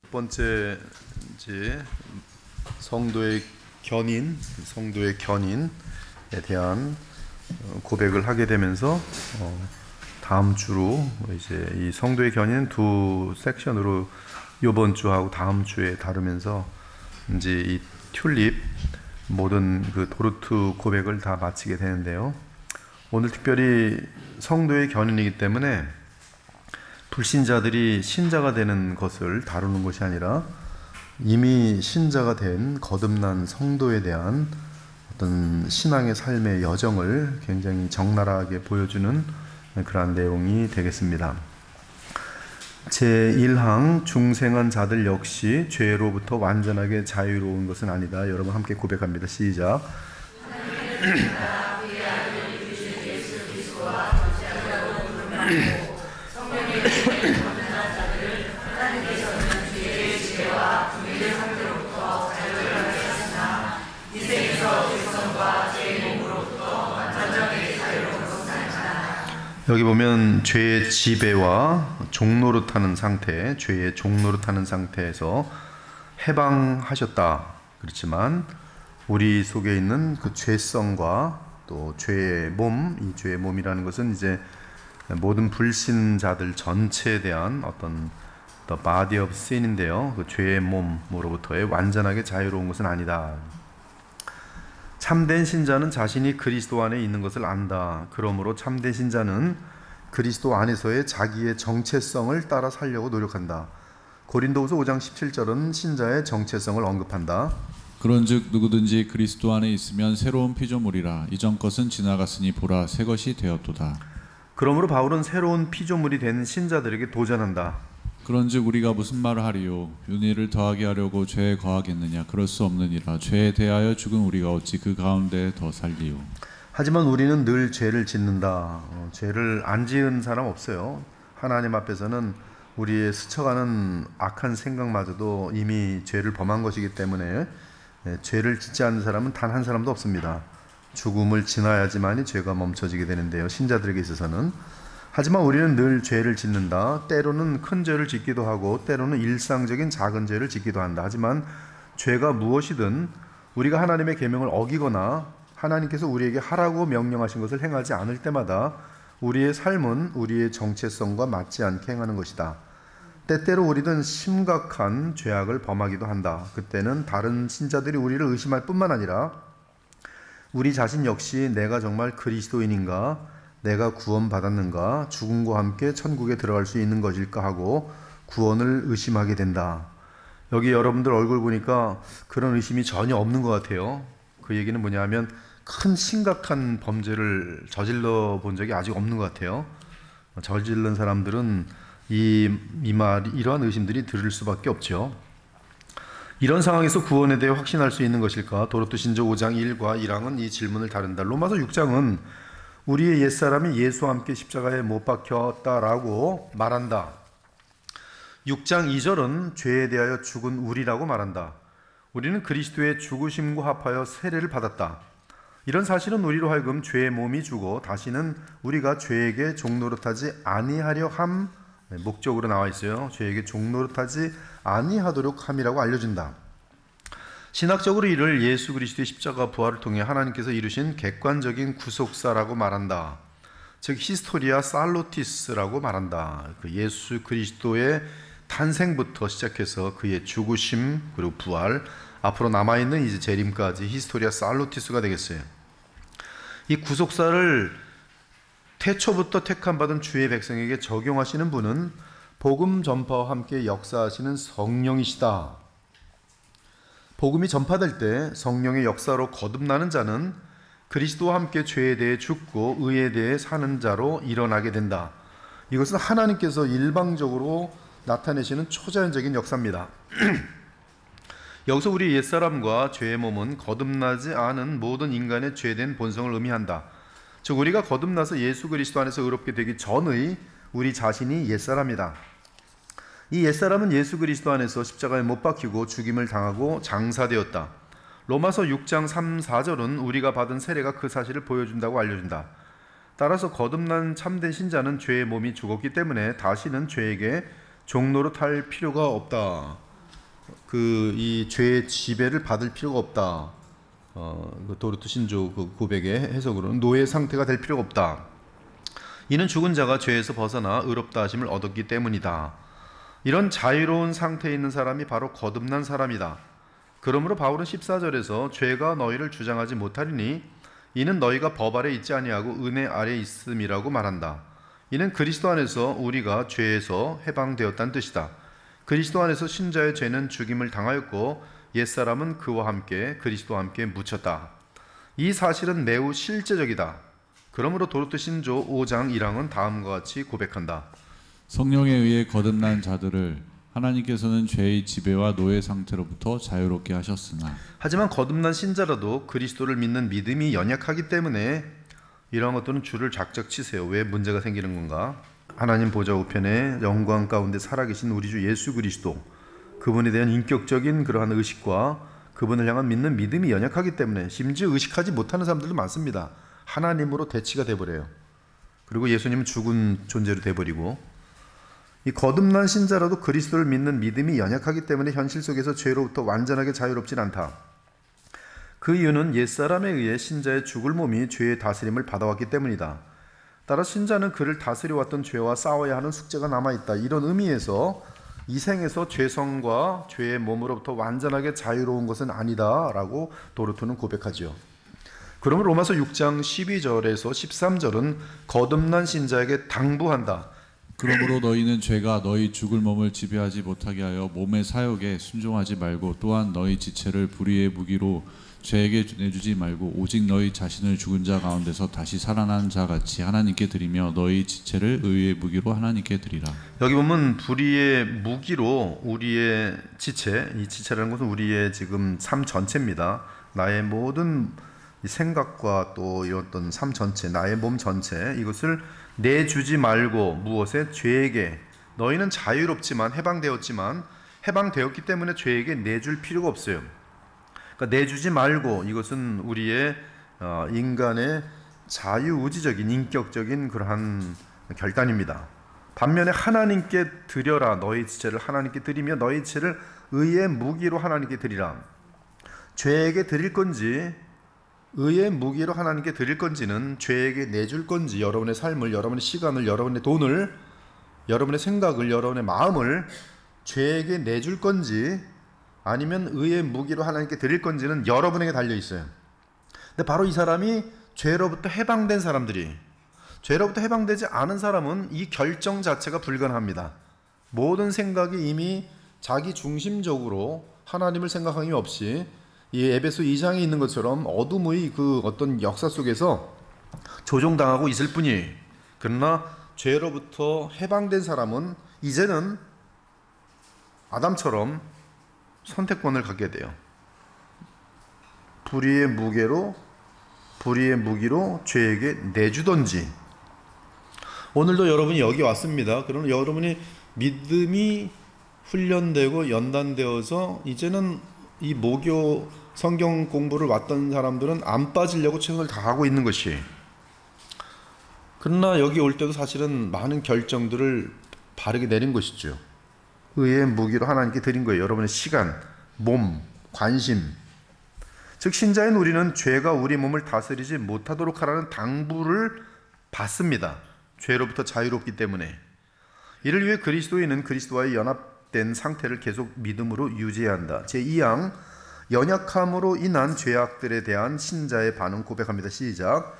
첫 번째 이제 성도의 성도의 견인에 대한 고백을 하게 되면서 다음 주로 이제 이 성도의 견인 두 섹션으로 이번 주하고 다음 주에 다루면서 이제 이 튤립 모든 그 도르트 고백을 다 마치게 되는데요. 오늘 특별히 성도의 견인이기 때문에 불신자들이 신자가 되는 것을 다루는 것이 아니라 이미 신자가 된 거듭난 성도에 대한 어떤 신앙의 삶의 여정을 굉장히 적나라하게 보여주는 그러한 내용이 되겠습니다. 제1항 중생한 자들 역시 죄로부터 완전하게 자유로운 것은 아니다. 여러분 함께 고백합니다. 시작. 여기 보면 죄의 지배와 종노릇하는 상태, 죄의 종노릇하는 상태에서 해방하셨다. 그렇지만 우리 속에 있는 그 죄성과 또 죄의 몸, 이 죄의 몸이라는 것은 이제 모든 불신자들 전체에 대한 어떤 the body of sin인데요. 그 죄의 몸으로부터의 완전하게 자유로운 것은 아니다. 참된 신자는 자신이 그리스도 안에 있는 것을 안다. 그러므로 참된 신자는 그리스도 안에서의 자기의 정체성을 따라 살려고 노력한다. 고린도후서 5장 17절은 신자의 정체성을 언급한다. 그런즉 누구든지 그리스도 안에 있으면 새로운 피조물이라. 이전 것은 지나갔으니 보라 새 것이 되었도다. 그러므로 바울은 새로운 피조물이 된 신자들에게 도전한다. 그런즉 우리가 무슨 말을 하리요? 윤회를 더하게 하려고 죄에 거하겠느냐? 그럴 수 없느니라. 죄에 대하여 죽은 우리가 어찌 그 가운데 더 살리요? 하지만 우리는 늘 죄를 짓는다. 죄를 안 지은 사람 없어요. 하나님 앞에서는 우리의 스쳐가는 악한 생각마저도 이미 죄를 범한 것이기 때문에 죄를 짓지 않는 사람은 단 한 사람도 없습니다. 죽음을 지나야지만이 죄가 멈춰지게 되는데요. 신자들에게 있어서는. 하지만 우리는 늘 죄를 짓는다. 때로는 큰 죄를 짓기도 하고 때로는 일상적인 작은 죄를 짓기도 한다. 하지만 죄가 무엇이든 우리가 하나님의 계명을 어기거나 하나님께서 우리에게 하라고 명령하신 것을 행하지 않을 때마다 우리의 삶은 우리의 정체성과 맞지 않게 행하는 것이다. 때때로 우리는 심각한 죄악을 범하기도 한다. 그때는 다른 신자들이 우리를 의심할 뿐만 아니라 우리 자신 역시 내가 정말 그리스도인인가, 내가 구원받았는가, 죽음과 함께 천국에 들어갈 수 있는 것일까 하고 구원을 의심하게 된다. 여기 여러분들 얼굴 보니까 그런 의심이 전혀 없는 것 같아요. 그 얘기는 뭐냐 하면 큰 심각한 범죄를 저질러 본 적이 아직 없는 것 같아요. 저질른 사람들은 이러한 의심들이 들을 수밖에 없죠. 이런 상황에서 구원에 대해 확신할 수 있는 것일까? 도로토신조 5장 1과 1항은 이 질문을 다룬다. 로마서 6장은 우리의 옛사람이 예수와 함께 십자가에 못 박혔다라고 말한다. 6장 2절은 죄에 대하여 죽은 우리라고 말한다. 우리는 그리스도의 죽으심과 합하여 세례를 받았다. 이런 사실은 우리로 하여금 죄의 몸이 죽어 다시는 우리가 죄에게 종노릇하지 아니하려 함 목적으로 나와 있어요. 죄에게 종노릇하지 아니하도록 함이라고 알려준다. 신학적으로 이를 예수 그리스도의 십자가 부활을 통해 하나님께서 이루신 객관적인 구속사라고 말한다. 즉 히스토리아 살로티스라고 말한다. 그 예수 그리스도의 탄생부터 시작해서 그의 죽으심 그리고 부활, 앞으로 남아있는 이제 재림까지 히스토리아 살로티스가 되겠어요. 이 구속사를 태초부터 택함받은 주의 백성에게 적용하시는 분은 복음 전파와 함께 역사하시는 성령이시다. 복음이 전파될 때 성령의 역사로 거듭나는 자는 그리스도와 함께 죄에 대해 죽고 의에 대해 사는 자로 일어나게 된다. 이것은 하나님께서 일방적으로 나타내시는 초자연적인 역사입니다. 여기서 우리 옛사람과 죄의 몸은 거듭나지 않은 모든 인간의 죄된 본성을 의미한다. 즉 우리가 거듭나서 예수 그리스도 안에서 의롭게 되기 전의 우리 자신이 옛사람이다. 이 옛사람은 예수 그리스도 안에서 십자가에 못 박히고 죽임을 당하고 장사되었다. 로마서 6장 3, 4절은 우리가 받은 세례가 그 사실을 보여준다고 알려준다. 따라서 거듭난 참된 신자는 죄의 몸이 죽었기 때문에 다시는 죄에게 종노릇할 필요가 없다. 이 죄의 지배를 받을 필요가 없다. 그 도르트 신조 그 고백의 해석으로는 노예 상태가 될 필요가 없다. 이는 죽은 자가 죄에서 벗어나 의롭다 하심을 얻었기 때문이다. 이런 자유로운 상태에 있는 사람이 바로 거듭난 사람이다. 그러므로 바울은 14절에서 죄가 너희를 주장하지 못하리니 이는 너희가 법 아래 있지 아니하고 은혜 아래 있음이라고 말한다. 이는 그리스도 안에서 우리가 죄에서 해방되었다는 뜻이다. 그리스도 안에서 신자의 죄는 죽임을 당하였고 옛사람은 그와 함께 그리스도와 함께 묻혔다. 이 사실은 매우 실제적이다. 그러므로 도르트 신조 5장 1항은 다음과 같이 고백한다. 성령에 의해 거듭난 자들을 하나님께서는 죄의 지배와 노예 상태로부터 자유롭게 하셨으나 하지만 거듭난 신자라도 그리스도를 믿는 믿음이 연약하기 때문에 이러한 것들은 줄을 작작 치세요. 왜 문제가 생기는 건가? 하나님 보좌 우편에 영광 가운데 살아계신 우리 주 예수 그리스도, 그분에 대한 인격적인 그러한 의식과 그분을 향한 믿는 믿음이 연약하기 때문에, 심지어 의식하지 못하는 사람들도 많습니다. 하나님으로 대치가 돼버려요. 그리고 예수님은 죽은 존재로 돼버리고, 이 거듭난 신자라도 그리스도를 믿는 믿음이 연약하기 때문에 현실 속에서 죄로부터 완전하게 자유롭진 않다. 그 이유는 옛사람에 의해 신자의 죽을 몸이 죄의 다스림을 받아왔기 때문이다. 따라 신자는 그를 다스려왔던 죄와 싸워야 하는 숙제가 남아있다. 이런 의미에서 이 생에서 죄성과 죄의 몸으로부터 완전하게 자유로운 것은 아니다 라고 도르트는 고백하지요. 그러면 로마서 6장 12절에서 13절은 거듭난 신자에게 당부한다. 그러므로 너희는 죄가 너희 죽을 몸을 지배하지 못하게 하여 몸의 사욕에 순종하지 말고, 또한 너희 지체를 불의의 무기로 죄에게 내주지 말고 오직 너희 자신을 죽은 자 가운데서 다시 살아난 자 같이 하나님께 드리며 너희 지체를 의의 무기로 하나님께 드리라. 여기 보면 불의의 무기로 우리의 지체, 이 지체라는 것은 우리의 지금 삶 전체입니다. 나의 모든 생각과 또 이런 삶 전체, 나의 몸 전체, 이것을 내주지 말고 무엇에? 죄에게. 너희는 자유롭지만 해방되었기 때문에 죄에게 내줄 필요가 없어요. 그러니까 내주지 말고, 이것은 우리의 인간의 자유의지적인 인격적인 그러한 결단입니다. 반면에 하나님께 드려라. 너희 지체를 하나님께 드리며 너희 지체를 의의 무기로 하나님께 드리라. 죄에게 드릴 건지 의의 무기로 하나님께 드릴 건지는, 죄에게 내줄 건지, 여러분의 삶을, 여러분의 시간을, 여러분의 돈을, 여러분의 생각을, 여러분의 마음을 죄에게 내줄 건지 아니면 의의 무기로 하나님께 드릴 건지는 여러분에게 달려 있어요. 근데 바로 이 사람이 죄로부터 해방된 사람들이, 죄로부터 해방되지 않은 사람은 이 결정 자체가 불가능합니다. 모든 생각이 이미 자기 중심적으로 하나님을 생각한 힘이 없이 이 에베소 2장에 있는 것처럼 어둠의 그 어떤 역사 속에서 조종당하고 있을 뿐이에요. 그러나 죄로부터 해방된 사람은 이제는 아담처럼 선택권을 갖게 돼요. 불의의 무기로 죄에게 내주던지. 오늘도 여러분이 여기 왔습니다. 그러면 여러분이 믿음이 훈련되고 연단되어서 이제는 이 모교 성경 공부를 왔던 사람들은 안 빠지려고 최선을 다하고 있는 것이, 그러나 여기 올 때도 사실은 많은 결정들을 바르게 내린 것이죠. 의의 무기로 하나님께 드린 거예요. 여러분의 시간, 몸, 관심. 즉 신자인 우리는 죄가 우리 몸을 다스리지 못하도록 하라는 당부를 받습니다. 죄로부터 자유롭기 때문에. 이를 위해 그리스도인은 그리스도와의 연합된 상태를 계속 믿음으로 유지해야 한다. 제2항 연약함으로 인한 죄악들에 대한 신자의 반응 고백합니다. 시작.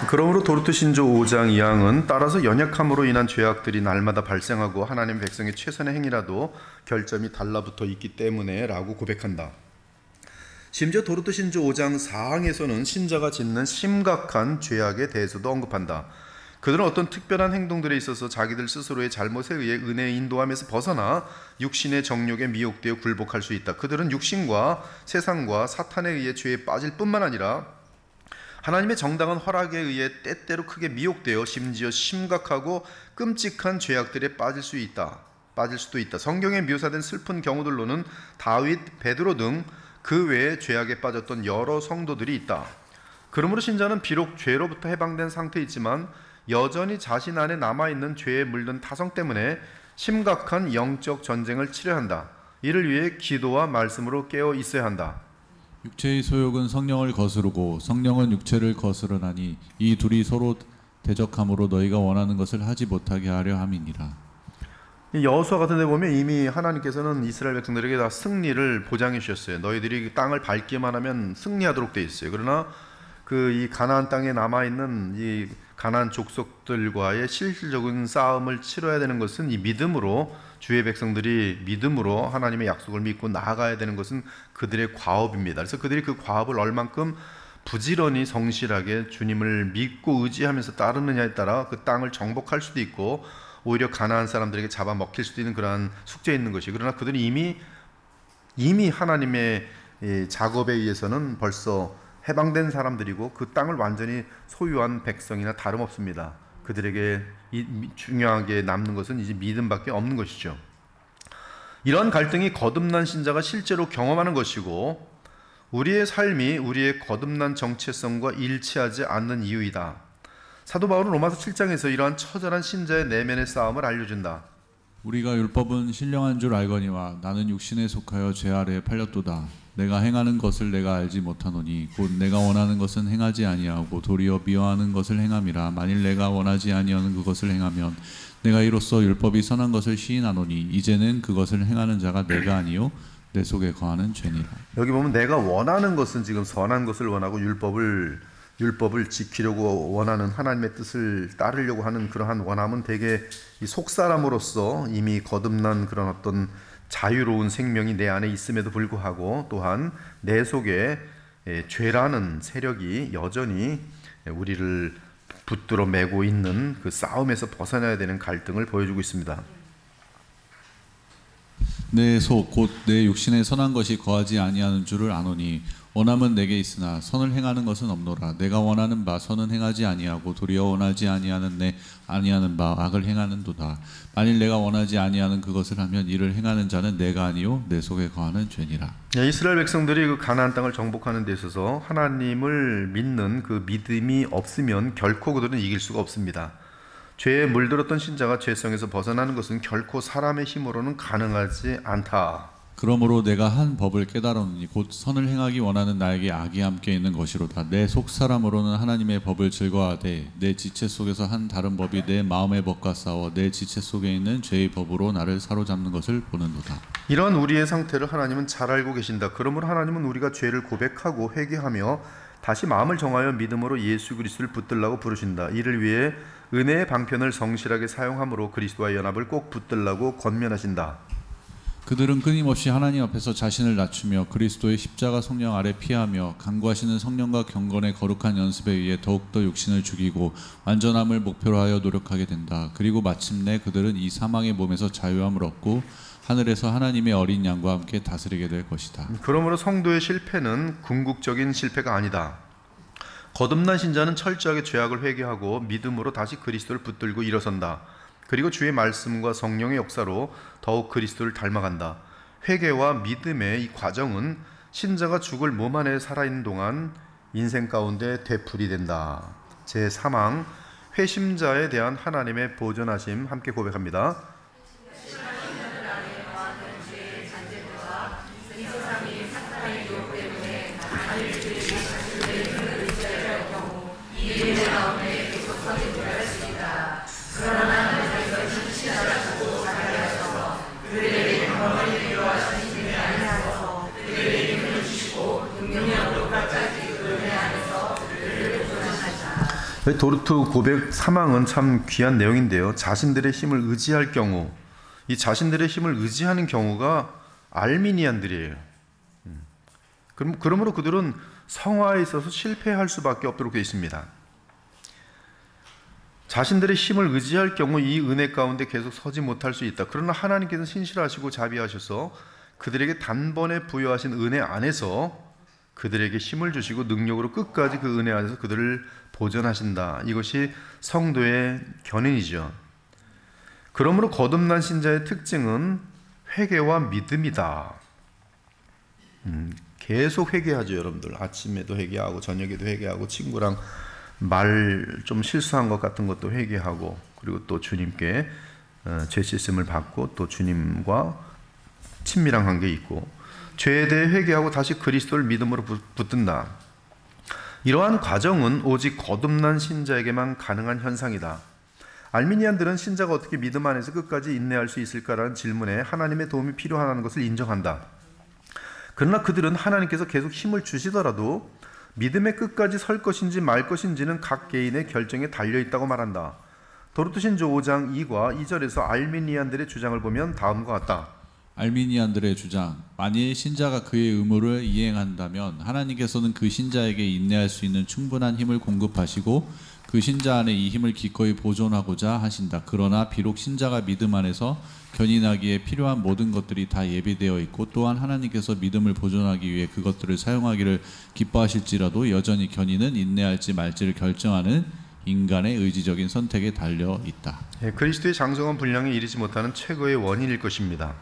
그러므로 도르트 신조 5장 2항은 따라서 연약함으로 인한 죄악들이 날마다 발생하고 하나님 백성의 최선의 행위라도 결점이 달라붙어 있기 때문에 라고 고백한다. 심지어 도르트 신조 5장 4항에서는 신자가 짓는 심각한 죄악에 대해서도 언급한다. 그들은 어떤 특별한 행동들에 있어서 자기들 스스로의 잘못에 의해 은혜의 인도함에서 벗어나 육신의 정욕에 미혹되어 굴복할 수 있다. 그들은 육신과 세상과 사탄에 의해 죄에 빠질 뿐만 아니라 하나님의 정당한 허락에 의해 때때로 크게 미혹되어 심지어 심각하고 끔찍한 죄악들에 빠질 수도 있다. 성경에 묘사된 슬픈 경우들로는 다윗, 베드로 등 그 외에 죄악에 빠졌던 여러 성도들이 있다. 그러므로 신자는 비록 죄로부터 해방된 상태에 있지만 여전히 자신 안에 남아있는 죄에 물든 타성 때문에 심각한 영적 전쟁을 치러야 한다. 이를 위해 기도와 말씀으로 깨어 있어야 한다. 육체의 소욕은 성령을 거스르고 성령은 육체를 거스르나니 이 둘이 서로 대적함으로 너희가 원하는 것을 하지 못하게 하려 함이니라. 여호수아 같은 데 보면 이미 하나님께서는 이스라엘 백성들에게 다 승리를 보장해 주셨어요. 너희들이 땅을 밟기만 하면 승리하도록 돼 있어요. 그러나 이 가나안 땅에 남아 있는 이 가나안 족속들과의 실질적인 싸움을 치러야 되는 것은 이 믿음으로, 주의 백성들이 믿음으로 하나님의 약속을 믿고 나아가야 되는 것은 그들의 과업입니다. 그래서 그들이 그 과업을 얼만큼 부지런히 성실하게 주님을 믿고 의지하면서 따르느냐에 따라 그 땅을 정복할 수도 있고 오히려 가나안 사람들에게 잡아먹힐 수도 있는 그러한 숙제에 있는 것이. 그러나 그들이 이미 하나님의 작업에 의해서는 벌써 해방된 사람들이고 그 땅을 완전히 소유한 백성이나 다름없습니다. 그들에게 중요하게 남는 것은 이제 믿음밖에 없는 것이죠. 이런 갈등이 거듭난 신자가 실제로 경험하는 것이고 우리의 삶이 우리의 거듭난 정체성과 일치하지 않는 이유이다. 사도 바울은 로마서 7장에서 이러한 처절한 신자의 내면의 싸움을 알려준다. 우리가 율법은 신령한 줄 알거니와 나는 육신에 속하여 죄 아래에 팔렸도다. 내가 행하는 것을 내가 알지 못하노니 곧 내가 원하는 것은 행하지 아니하고 도리어 미워하는 것을 행함이라. 만일 내가 원하지 아니하는 그것을 행하면 내가 이로써 율법이 선한 것을 시인하노니 이제는 그것을 행하는 자가 내가 아니요 내 속에 거하는 죄니라. 여기 보면 내가 원하는 것은 지금 선한 것을 원하고 율법을 지키려고 원하는 하나님의 뜻을 따르려고 하는 그러한 원함은 대개 이 속사람으로서 이미 거듭난 그런 어떤 자유로운 생명이 내 안에 있음에도 불구하고 또한 내 속에 죄라는 세력이 여전히 우리를 붙들어 매고 있는 그 싸움에서 벗어나야 되는 갈등을 보여주고 있습니다. 내 속 곧 내 육신에 선한 것이 거하지 아니하는 줄을 아노니 원함은 내게 있으나 선을 행하는 것은 없노라. 내가 원하는 바 선은 행하지 아니하고 도리어 원하지 아니하는 바 악을 행하는도다. 만일 내가 원하지 아니하는 그것을 하면 이를 행하는 자는 내가 아니요 내 속에 거하는 죄니라. 이스라엘 백성들이 그 가나안 땅을 정복하는 데 있어서 하나님을 믿는 그 믿음이 없으면 결코 그들은 이길 수가 없습니다. 죄에 물들었던 신자가 죄성에서 벗어나는 것은 결코 사람의 힘으로는 가능하지 않다. 그러므로 내가 한 법을 깨달았노니 곧 선을 행하기 원하는 나에게 악이 함께 있는 것이로다. 내 속 사람으로는 하나님의 법을 즐거워하되 내 지체 속에서 한 다른 법이 내 마음의 법과 싸워 내 지체 속에 있는 죄의 법으로 나를 사로잡는 것을 보는도다. 이런 우리의 상태를 하나님은 잘 알고 계신다. 그러므로 하나님은 우리가 죄를 고백하고 회개하며 다시 마음을 정하여 믿음으로 예수 그리스도를 붙들라고 부르신다. 이를 위해 은혜의 방편을 성실하게 사용함으로 그리스도와의 연합을 꼭 붙들라고 권면하신다. 그들은 끊임없이 하나님 앞에서 자신을 낮추며 그리스도의 십자가 성령 아래 피하며 간구하시는 성령과 경건의 거룩한 연습에 의해 더욱더 육신을 죽이고 완전함을 목표로 하여 노력하게 된다. 그리고 마침내 그들은 이 사망의 몸에서 자유함을 얻고 하늘에서 하나님의 어린 양과 함께 다스리게 될 것이다. 그러므로 성도의 실패는 궁극적인 실패가 아니다. 거듭난 신자는 철저하게 죄악을 회개하고 믿음으로 다시 그리스도를 붙들고 일어선다. 그리고 주의 말씀과 성령의 역사로 더욱 그리스도를 닮아간다. 회개와 믿음의 이 과정은 신자가 죽을 몸 안에 살아있는 동안 인생 가운데 되풀이 된다. 제3항 회심자에 대한 하나님의 보존하심 함께 고백합니다. 도르트 고백 3항은 참 귀한 내용인데요. 자신들의 힘을 의지할 경우, 이 자신들의 힘을 의지하는 경우가 알미니안들이에요. 그러므로 그들은 성화에 있어서 실패할 수밖에 없도록 되어 있습니다. 자신들의 힘을 의지할 경우 이 은혜 가운데 계속 서지 못할 수 있다. 그러나 하나님께서는 신실하시고 자비하셔서 그들에게 단번에 부여하신 은혜 안에서 그들에게 힘을 주시고 능력으로 끝까지 그 은혜 안에서 그들을 보존하신다. 이것이 성도의 견인이죠. 그러므로 거듭난 신자의 특징은 회개와 믿음이다. 계속 회개하죠, 여러분들. 아침에도 회개하고 저녁에도 회개하고 친구랑 말 좀 실수한 것 같은 것도 회개하고, 그리고 또 주님께 죄 씻음을 받고 또 주님과 친밀한 관계 있고, 죄에 대해 회개하고 다시 그리스도를 믿음으로 붙든다. 이러한 과정은 오직 거듭난 신자에게만 가능한 현상이다. 알미니안들은 신자가 어떻게 믿음 안에서 끝까지 인내할 수 있을까라는 질문에 하나님의 도움이 필요하다는 것을 인정한다. 그러나 그들은 하나님께서 계속 힘을 주시더라도 믿음의 끝까지 설 것인지 말 것인지는 각 개인의 결정에 달려있다고 말한다. 도르트신조 5장 2과 2절에서 알미니안들의 주장을 보면 다음과 같다. 알미니안들의 주장, 만일 신자가 그의 의무를 이행한다면 하나님께서는 그 신자에게 인내할 수 있는 충분한 힘을 공급하시고 그 신자 안에 이 힘을 기꺼이 보존하고자 하신다. 그러나 비록 신자가 믿음 안에서 견인하기에 필요한 모든 것들이 다 예비되어 있고 또한 하나님께서 믿음을 보존하기 위해 그것들을 사용하기를 기뻐하실지라도 여전히 견인은 인내할지 말지를 결정하는 인간의 의지적인 선택에 달려 있다. 그리스도의 장성한 분량에 이르지 못하는 최고의 원인일 것입니다.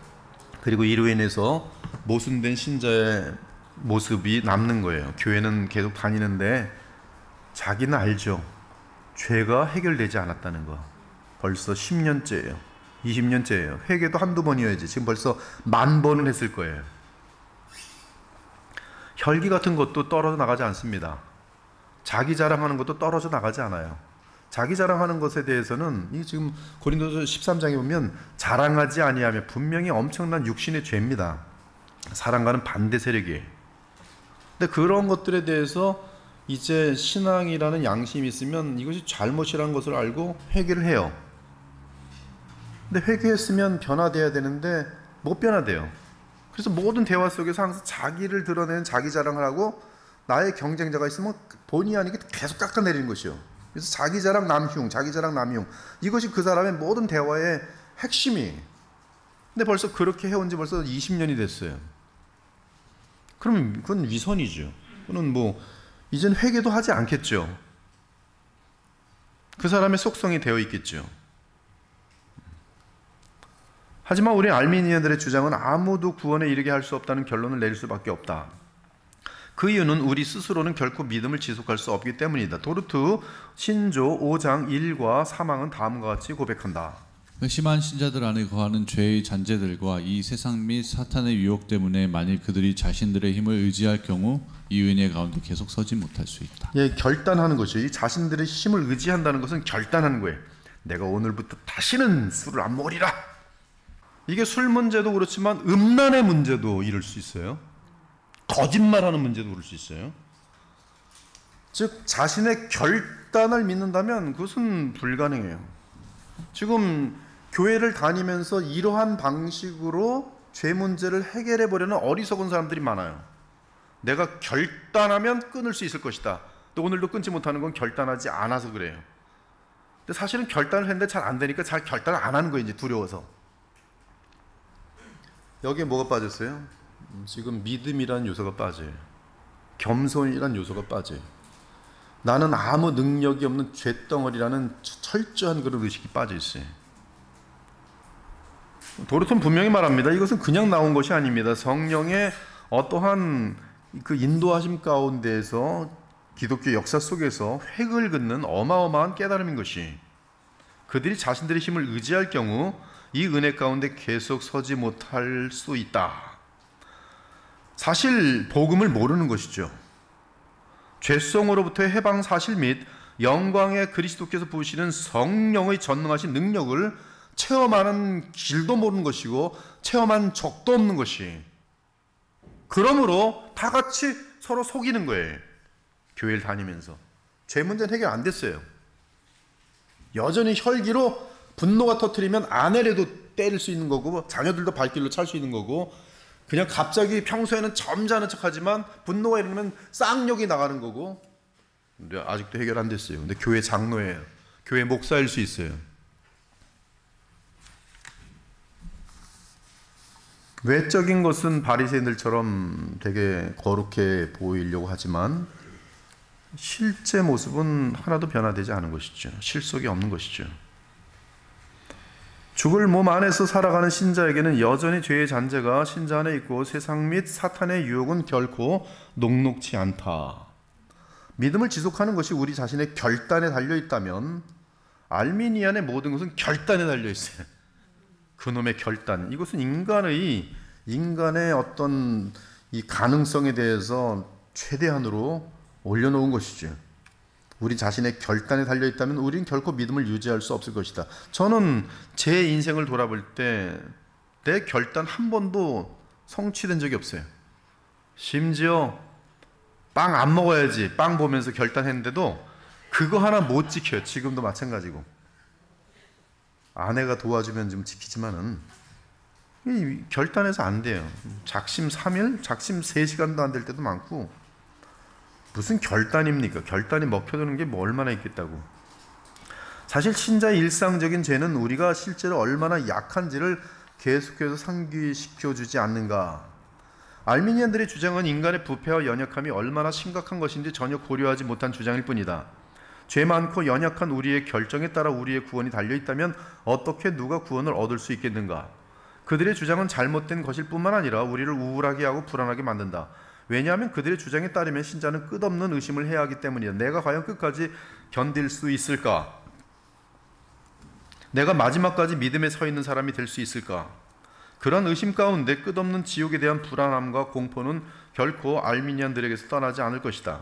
그리고 이로 인해서 모순된 신자의 모습이 남는 거예요. 교회는 계속 다니는데 자기는 알죠. 죄가 해결되지 않았다는 거. 벌써 10년째예요. 20년째예요. 회개도 한두 번이어야지. 지금 벌써 10,000번은 했을 거예요. 혈기 같은 것도 떨어져 나가지 않습니다. 자기 자랑하는 것도 떨어져 나가지 않아요. 자기 자랑하는 것에 대해서는 이 지금 고린도서 13장에 보면 자랑하지 아니하며 분명히 엄청난 육신의 죄입니다. 사랑과는 반대 세력이에요. 근데 그런 것들에 대해서 이제 신앙이라는 양심이 있으면 이것이 잘못이라는 것을 알고 회개를 해요. 근데 회개했으면 변화돼야 되는데 못 변화돼요. 그래서 모든 대화 속에서 항상 자기를 드러내는 자기 자랑을 하고 나의 경쟁자가 있으면 본의 아니게 계속 깎아내리는 것이요. 그래서 자기 자랑 남흉, 자기 자랑 남흉, 이것이 그 사람의 모든 대화의 핵심이. 근데 벌써 그렇게 해온 지 벌써 20년이 됐어요. 그러면 그건 위선이죠. 그건 뭐 이젠 회개도 하지 않겠죠. 그 사람의 속성이 되어 있겠죠. 하지만 우리 알미니안들의 주장은 아무도 구원에 이르게 할 수 없다는 결론을 내릴 수밖에 없다. 그 이유는 우리 스스로는 결코 믿음을 지속할 수 없기 때문이다. 도르트 신조 5장 1과 3항은 다음과 같이 고백한다. 심한 신자들 안에 거하는 죄의 잔재들과 이 세상 및 사탄의 유혹 때문에 만일 그들이 자신들의 힘을 의지할 경우 이 은혜 가운데 계속 서지 못할 수 있다. 예, 결단하는 것이죠. 이 자신들의 힘을 의지한다는 것은 결단하는 거예요. 내가 오늘부터 다시는 술을 안 먹으리라. 이게 술 문제도 그렇지만 음란의 문제도 이룰 수 있어요. 거짓말하는 문제도 그럴 수 있어요. 즉 자신의 결단을 믿는다면 그것은 불가능해요. 지금 교회를 다니면서 이러한 방식으로 죄 문제를 해결해 보려는 어리석은 사람들이 많아요. 내가 결단하면 끊을 수 있을 것이다. 또 오늘도 끊지 못하는 건 결단하지 않아서 그래요. 근데 사실은 결단을 했는데 잘 안 되니까 잘 결단을 안 하는 거예요. 이제 두려워서. 여기에 뭐가 빠졌어요? 지금 믿음이라는 요소가 빠져요. 겸손이라는 요소가 빠져요. 나는 아무 능력이 없는 쇳덩어리라는 철저한 그런 의식이 빠져 있어요. 도르트는 분명히 말합니다. 이것은 그냥 나온 것이 아닙니다. 성령의 어떠한 그 인도하심 가운데에서 기독교 역사 속에서 획을 긋는 어마어마한 깨달음인 것이, 그들이 자신들의 힘을 의지할 경우 이 은혜 가운데 계속 서지 못할 수 있다. 사실 복음을 모르는 것이죠. 죄성으로부터의 해방 사실 및 영광의 그리스도께서 부으시는 성령의 전능하신 능력을 체험하는 길도 모르는 것이고 체험한 적도 없는 것이, 그러므로 다 같이 서로 속이는 거예요. 교회를 다니면서 죄 문제는 해결 안 됐어요. 여전히 혈기로 분노가 터뜨리면 아내라도 때릴 수 있는 거고 자녀들도 발길로 찰 수 있는 거고, 그냥 갑자기 평소에는 점잖은 척하지만 분노가 일어나면 쌍욕이 나가는 거고. 근데 아직도 해결 안 됐어요. 근데 교회 장로예요. 교회 목사일 수 있어요. 외적인 것은 바리새인들처럼 되게 거룩해 보이려고 하지만 실제 모습은 하나도 변화되지 않은 것이죠. 실속이 없는 것이죠. 죽을 몸 안에서 살아가는 신자에게는 여전히 죄의 잔재가 신자 안에 있고 세상 및 사탄의 유혹은 결코 녹록지 않다. 믿음을 지속하는 것이 우리 자신의 결단에 달려있다면 알미니안의 모든 것은 결단에 달려있어요. 그놈의 결단. 이것은 인간의 어떤 이 가능성에 대해서 최대한으로 올려놓은 것이죠. 우리 자신의 결단에 달려있다면 우리는 결코 믿음을 유지할 수 없을 것이다. 저는 제 인생을 돌아볼 때 내 결단 한 번도 성취된 적이 없어요. 심지어 빵 안 먹어야지 빵 보면서 결단했는데도 그거 하나 못 지켜요. 지금도 마찬가지고. 아내가 도와주면 좀 지키지만은 이 결단해서 안 돼요. 작심 3일, 작심 3시간도 안 될 때도 많고. 무슨 결단입니까? 결단이 먹혀드는 게 뭐 얼마나 있겠다고. 사실 신자의 일상적인 죄는 우리가 실제로 얼마나 약한지를 계속해서 상기시켜주지 않는가. 알미니안들의 주장은 인간의 부패와 연약함이 얼마나 심각한 것인지 전혀 고려하지 못한 주장일 뿐이다. 죄 많고 연약한 우리의 결정에 따라 우리의 구원이 달려있다면 어떻게 누가 구원을 얻을 수 있겠는가. 그들의 주장은 잘못된 것일 뿐만 아니라 우리를 우울하게 하고 불안하게 만든다. 왜냐하면 그들의 주장에 따르면 신자는 끝없는 의심을 해야 하기 때문이다. 내가 과연 끝까지 견딜 수 있을까? 내가 마지막까지 믿음에 서 있는 사람이 될 수 있을까? 그런 의심 가운데 끝없는 지옥에 대한 불안함과 공포는 결코 알미니안들에게서 떠나지 않을 것이다.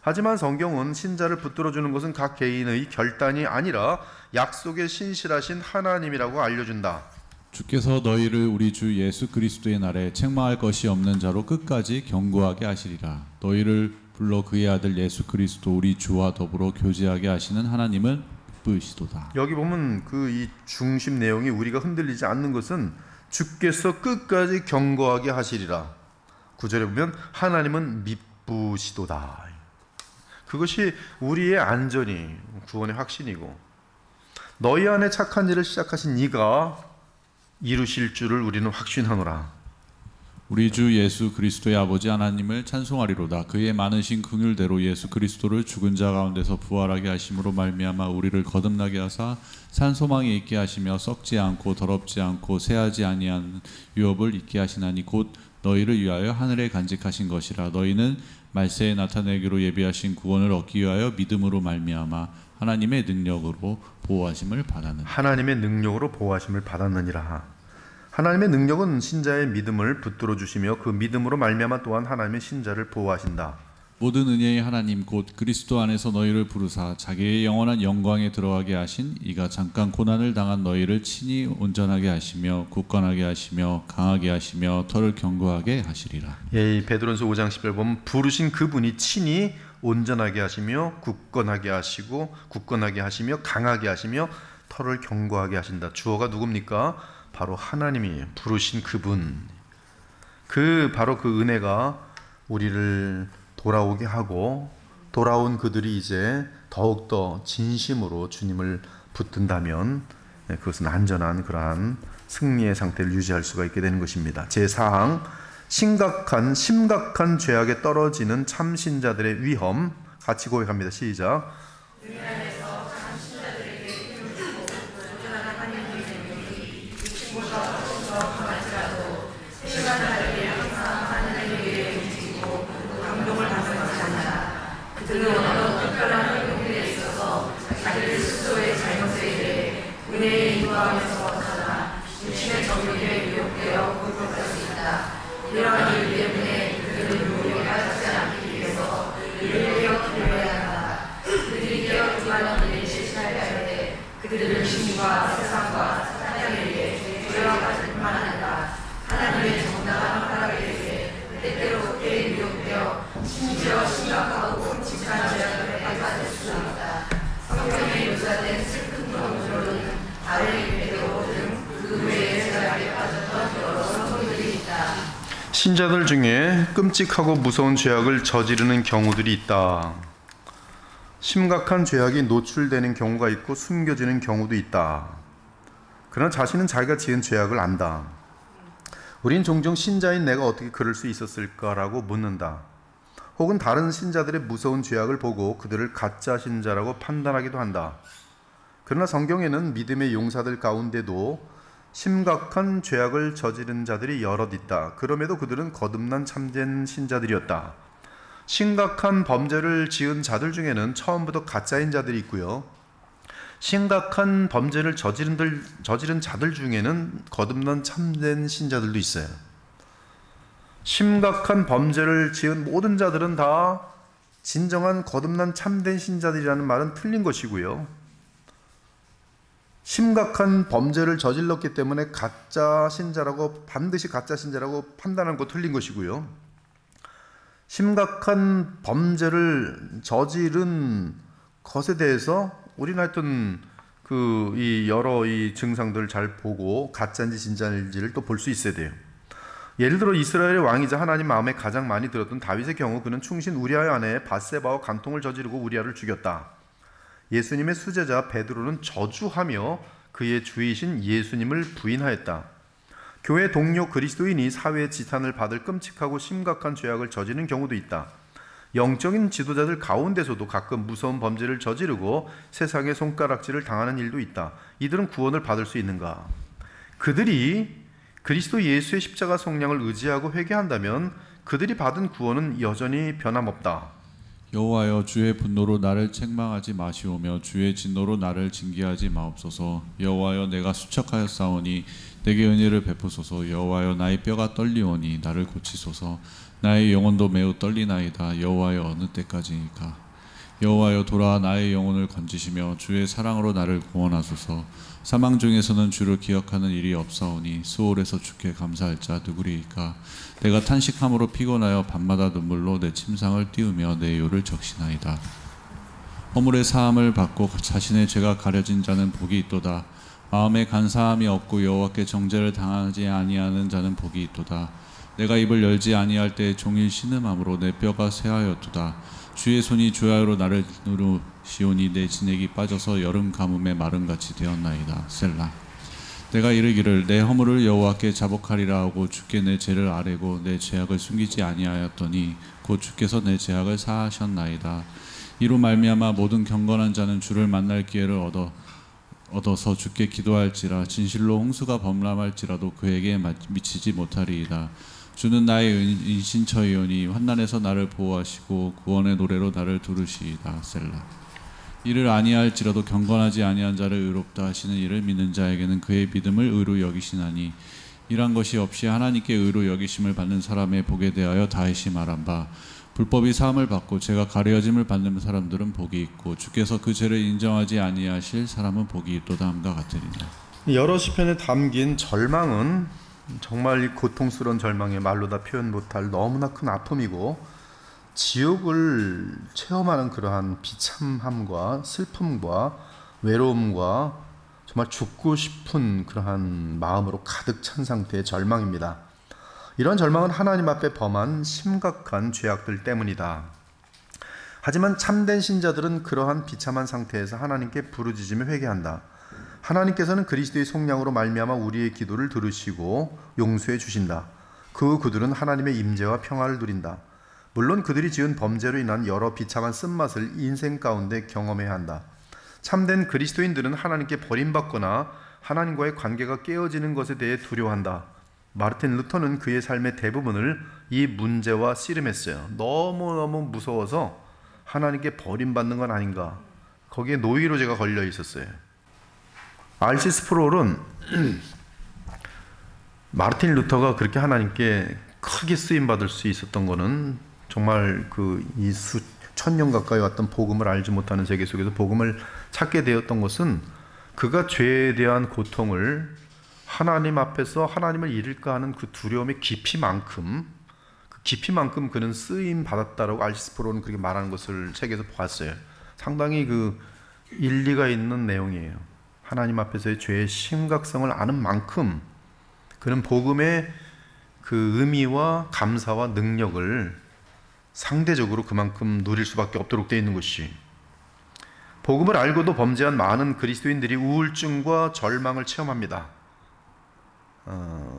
하지만 성경은 신자를 붙들어주는 것은 각 개인의 결단이 아니라 약속에 신실하신 하나님이라고 알려준다. 주께서 너희를 우리 주 예수 그리스도의 날에 책망할 것이 없는 자로 끝까지 견고하게 하시리라. 너희를 불러 그의 아들 예수 그리스도 우리 주와 더불어 교제하게 하시는 하나님은 기쁘시도다. 여기 보면 그 이 중심 내용이 우리가 흔들리지 않는 것은 주께서 끝까지 견고하게 하시리라. 9절에 보면 하나님은 미쁘시도다. 그것이 우리의 안전이 구원의 확신이고 너희 안에 착한 일을 시작하신 이가 이루실 줄을 우리는 확신하노라. 우리 주 예수 그리스도의 아버지 하나님을 찬송하리로다. 그의 많으신 긍휼대로 예수 그리스도를 죽은 자 가운데서 부활하게 하심으로 말미암아 우리를 거듭나게 하사 산 소망에 있게 하시며 썩지 않고 더럽지 않고 새하지 아니한 유업을 있게 하시나니 곧 너희를 위하여 하늘에 간직하신 것이라. 너희는 말세에 나타내기로 예비하신 구원을 얻기 위하여 믿음으로 말미암아 하나님의 능력으로 보호하심을 받았느니라. 하나님의 능력으로 보호하심을 받았느니라. 하나님의 능력은 신자의 믿음을 붙들어 주시며 그 믿음으로 말미암아 또한 하나님의 신자를 보호하신다. 모든 은혜의 하나님 곧 그리스도 안에서 너희를 부르사 자기의 영원한 영광에 들어가게 하신 이가 잠깐 고난을 당한 너희를 친히 온전하게 하시며 굳건하게 하시며 강하게 하시며 터를 견고하게 하시리라. 예, 베드로전서 5장 10절 보면 부르신 그분이 친히 온전하게 하시며 굳건하게 하시고 굳건하게 하시며 강하게 하시며 터를 견고하게 하신다. 주어가 누굽니까? 바로 하나님이 부르신 그분. 바로 그 은혜가 우리를 돌아오게 하고 돌아온 그들이 이제 더욱더 진심으로 주님을 붙든다면 그것은 안전한 그러한 승리의 상태를 유지할 수가 있게 되는 것입니다. 제4항 심각한 죄악에 떨어지는 참신자들의 위험 같이 고백합니다. 시작. 신자들 중에 끔찍하고 무서운 죄악을 저지르는 경우들이 있다. 심각한 죄악이 노출되는 경우가 있고 숨겨지는 경우도 있다. 그러나 자신은 자기가 지은 죄악을 안다. 우린 종종 신자인 내가 어떻게 그럴 수 있었을까라고 묻는다. 혹은 다른 신자들의 무서운 죄악을 보고 그들을 가짜 신자라고 판단하기도 한다. 그러나 성경에는 믿음의 용사들 가운데도 심각한 죄악을 저지른 자들이 여럿 있다. 그럼에도 그들은 거듭난 참된 신자들이었다. 심각한 범죄를 지은 자들 중에는 처음부터 가짜인 자들이 있고요. 심각한 범죄를 저지른 자들 중에는 거듭난 참된 신자들도 있어요. 심각한 범죄를 지은 모든 자들은 다 진정한 거듭난 참된 신자들이라는 말은 틀린 것이고요. 심각한 범죄를 저질렀기 때문에 반드시 가짜 신자라고 판단한 거 틀린 것이고요. 심각한 범죄를 저지른 것에 대해서 우리는 하여튼 여러 증상들을 잘 보고 가짜인지 진짜인지를 또 볼 수 있어야 돼요. 예를 들어 이스라엘의 왕이자 하나님 마음에 가장 많이 들었던 다윗의 경우 그는 충신 우리아의 아내 밧세바와 간통을 저지르고 우리아를 죽였다. 예수님의 수제자 베드로는 저주하며 그의 주이신 예수님을 부인하였다. 교회 동료 그리스도인이 사회의 지탄을 받을 끔찍하고 심각한 죄악을 저지르는 경우도 있다. 영적인 지도자들 가운데서도 가끔 무서운 범죄를 저지르고 세상의 손가락질을 당하는 일도 있다. 이들은 구원을 받을 수 있는가? 그들이 그리스도 예수의 십자가 속량을 의지하고 회개한다면 그들이 받은 구원은 여전히 변함없다. 여호와여 주의 분노로 나를 책망하지 마시오며 주의 진노로 나를 징계하지 마옵소서. 여호와여 내가 수척하였사오니 내게 은혜를 베푸소서. 여호와여 나의 뼈가 떨리오니 나를 고치소서. 나의 영혼도 매우 떨리나이다. 여호와여 어느 때까지니까. 여호와여 돌아와 나의 영혼을 건지시며 주의 사랑으로 나를 구원하소서. 사망 중에서는 주를 기억하는 일이 없사오니 수월에서 주께 감사할 자 누구리이까. 내가 탄식함으로 피곤하여 밤마다 눈물로 내 침상을 띄우며 내 요를 적시나이다. 허물의 사함을 받고 자신의 죄가 가려진 자는 복이 있도다. 마음에 간사함이 없고 여호와께 정죄를 당하지 아니하는 자는 복이 있도다. 내가 입을 열지 아니할 때 종일 신음함으로 내 뼈가 쇠하였도다. 주의 손이 주야로 나를 누르시오니 내 진액이 빠져서 여름 가뭄에 마름같이 되었나이다. 셀라. 내가 이르기를 내 허물을 여호와께 자복하리라 하고 주께 내 죄를 아뢰고 내 죄악을 숨기지 아니하였더니 곧 주께서 내 죄악을 사하셨나이다. 이로 말미암아 모든 경건한 자는 주를 만날 기회를 얻어서 주께 기도할지라. 진실로 홍수가 범람할지라도 그에게 미치지 못하리이다. 주는 나의 인신처이오니 환난에서 나를 보호하시고 구원의 노래로 나를 두르시이다. 셀라. 이를 아니할지라도 경건하지 아니한 자를 의롭다 하시는 이를 믿는 자에게는 그의 믿음을 의로 여기시나니 이란 것이 없이 하나님께 의로 여기심을 받는 사람의 복에 대하여 다윗이 말한 바 불법이 사함을 받고 죄가 가려짐을 받는 사람들은 복이 있고 주께서 그 죄를 인정하지 아니하실 사람은 복이 있도다 함과 같으리라. 여러 시편에 담긴 절망은 정말 이 고통스러운 절망에 말로 다 표현 못할 너무나 큰 아픔이고 지옥을 체험하는 그러한 비참함과 슬픔과 외로움과 정말 죽고 싶은 그러한 마음으로 가득 찬 상태의 절망입니다. 이런 절망은 하나님 앞에 범한 심각한 죄악들 때문이다. 하지만 참된 신자들은 그러한 비참한 상태에서 하나님께 부르짖으며 회개한다. 하나님께서는 그리스도의 속량으로 말미암아 우리의 기도를 들으시고 용서해 주신다. 그들은 하나님의 임재와 평화를 누린다. 물론 그들이 지은 범죄로 인한 여러 비참한 쓴맛을 인생 가운데 경험해야 한다. 참된 그리스도인들은 하나님께 버림받거나 하나님과의 관계가 깨어지는 것에 대해 두려워한다. 마르틴 루터는 그의 삶의 대부분을 이 문제와 씨름했어요. 너무너무 무서워서 하나님께 버림받는 건 아닌가. 거기에 노이로 제가 걸려 있었어요. R.C. 스프롤은 마르틴 루터가 그렇게 하나님께 크게 쓰임받을 수 있었던 거는 정말 이 수천 년 가까이 왔던 복음을 알지 못하는 세계 속에서 복음을 찾게 되었던 것은 그가 죄에 대한 고통을 하나님 앞에서 하나님을 잃을까 하는 그 두려움의 깊이만큼 그는 쓰임 받았다라고 R.C. 스프롤은 그렇게 말하는 것을 책에서 보았어요. 상당히 일리가 있는 내용이에요. 하나님 앞에서의 죄의 심각성을 아는 만큼 그는 복음의 그 의미와 감사와 능력을 상대적으로 그만큼 누릴 수밖에 없도록 되어 있는 것이. 복음을 알고도 범죄한 많은 그리스도인들이 우울증과 절망을 체험합니다.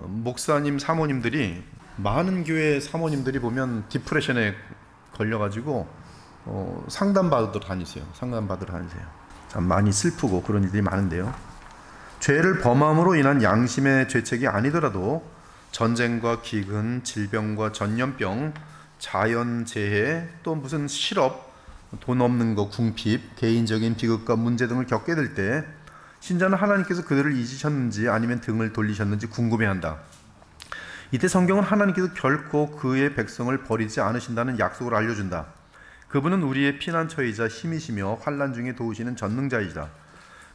목사님, 사모님들이, 많은 교회 사모님들이 보면 디프레션에 걸려가지고 상담받으러 다니세요. 참 많이 슬프고 그런 일들이 많은데요. 죄를 범함으로 인한 양심의 죄책이 아니더라도 전쟁과 기근, 질병과 전염병, 자연재해, 또 무슨 실업, 돈 없는 거, 궁핍, 개인적인 비극과 문제 등을 겪게 될 때 신자는 하나님께서 그들을 잊으셨는지 아니면 등을 돌리셨는지 궁금해한다. 이때 성경은 하나님께서 결코 그의 백성을 버리지 않으신다는 약속을 알려준다. 그분은 우리의 피난처이자 힘이시며 환난 중에 도우시는 전능자이다.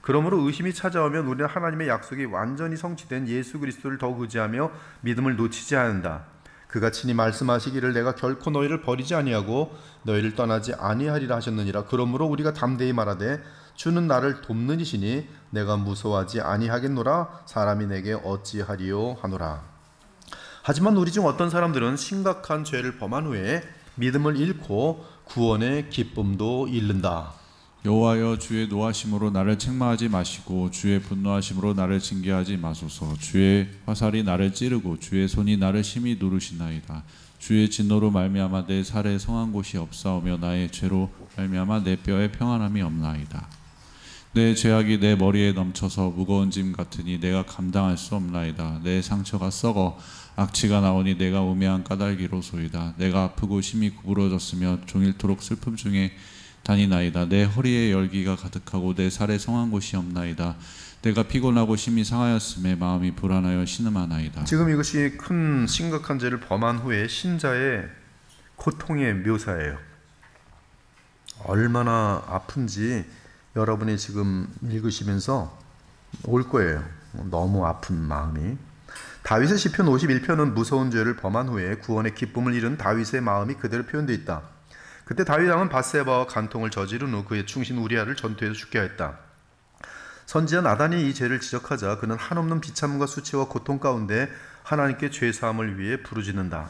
그러므로 의심이 찾아오면 우리는 하나님의 약속이 완전히 성취된 예수 그리스도를 더욱 의지하며 믿음을 놓치지 않는다. 그가 친히 말씀하시기를 내가 결코 너희를 버리지 아니하고 너희를 떠나지 아니하리라 하셨느니라. 그러므로 우리가 담대히 말하되 주는 나를 돕는 이시니 내가 무서워하지 아니하겠노라. 사람이 내게 어찌하리요 하노라. 하지만 우리 중 어떤 사람들은 심각한 죄를 범한 후에 믿음을 잃고 구원의 기쁨도 잃는다. 여호와여 주의 노하심으로 나를 책망하지 마시고 주의 분노하심으로 나를 징계하지 마소서. 주의 화살이 나를 찌르고 주의 손이 나를 심히 누르시나이다. 주의 진노로 말미암아 내 살에 성한 곳이 없사오며 나의 죄로 말미암아 내 뼈에 평안함이 없나이다. 내 죄악이 내 머리에 넘쳐서 무거운 짐 같으니 내가 감당할 수 없나이다. 내 상처가 썩어 악취가 나오니 내가 우매한 까닭이로소이다. 내가 아프고 심히 구부러졌으며 종일토록 슬픔 중에 다니나이다. 내 허리에 열기가 가득하고 내 살에 성한 곳이 없나이다. 내가 피곤하고 심히 상하였음에 마음이 불안하여 신음하나이다. 지금 이것이 큰 심각한 죄를 범한 후에 신자의 고통의 묘사예요. 얼마나 아픈지 여러분이 지금 읽으시면서 올 거예요. 너무 아픈 마음이. 다윗의 시편 51편은 무서운 죄를 범한 후에 구원의 기쁨을 잃은 다윗의 마음이 그대로 표현되어 있다. 그때 다윗 왕은 밧세바와 간통을 저지른 후 그의 충신 우리아를 전투에서 죽게 하였다. 선지자 나단이 이 죄를 지적하자 그는 한없는 비참과 수치와 고통 가운데 하나님께 죄사함을 위해 부르짖는다.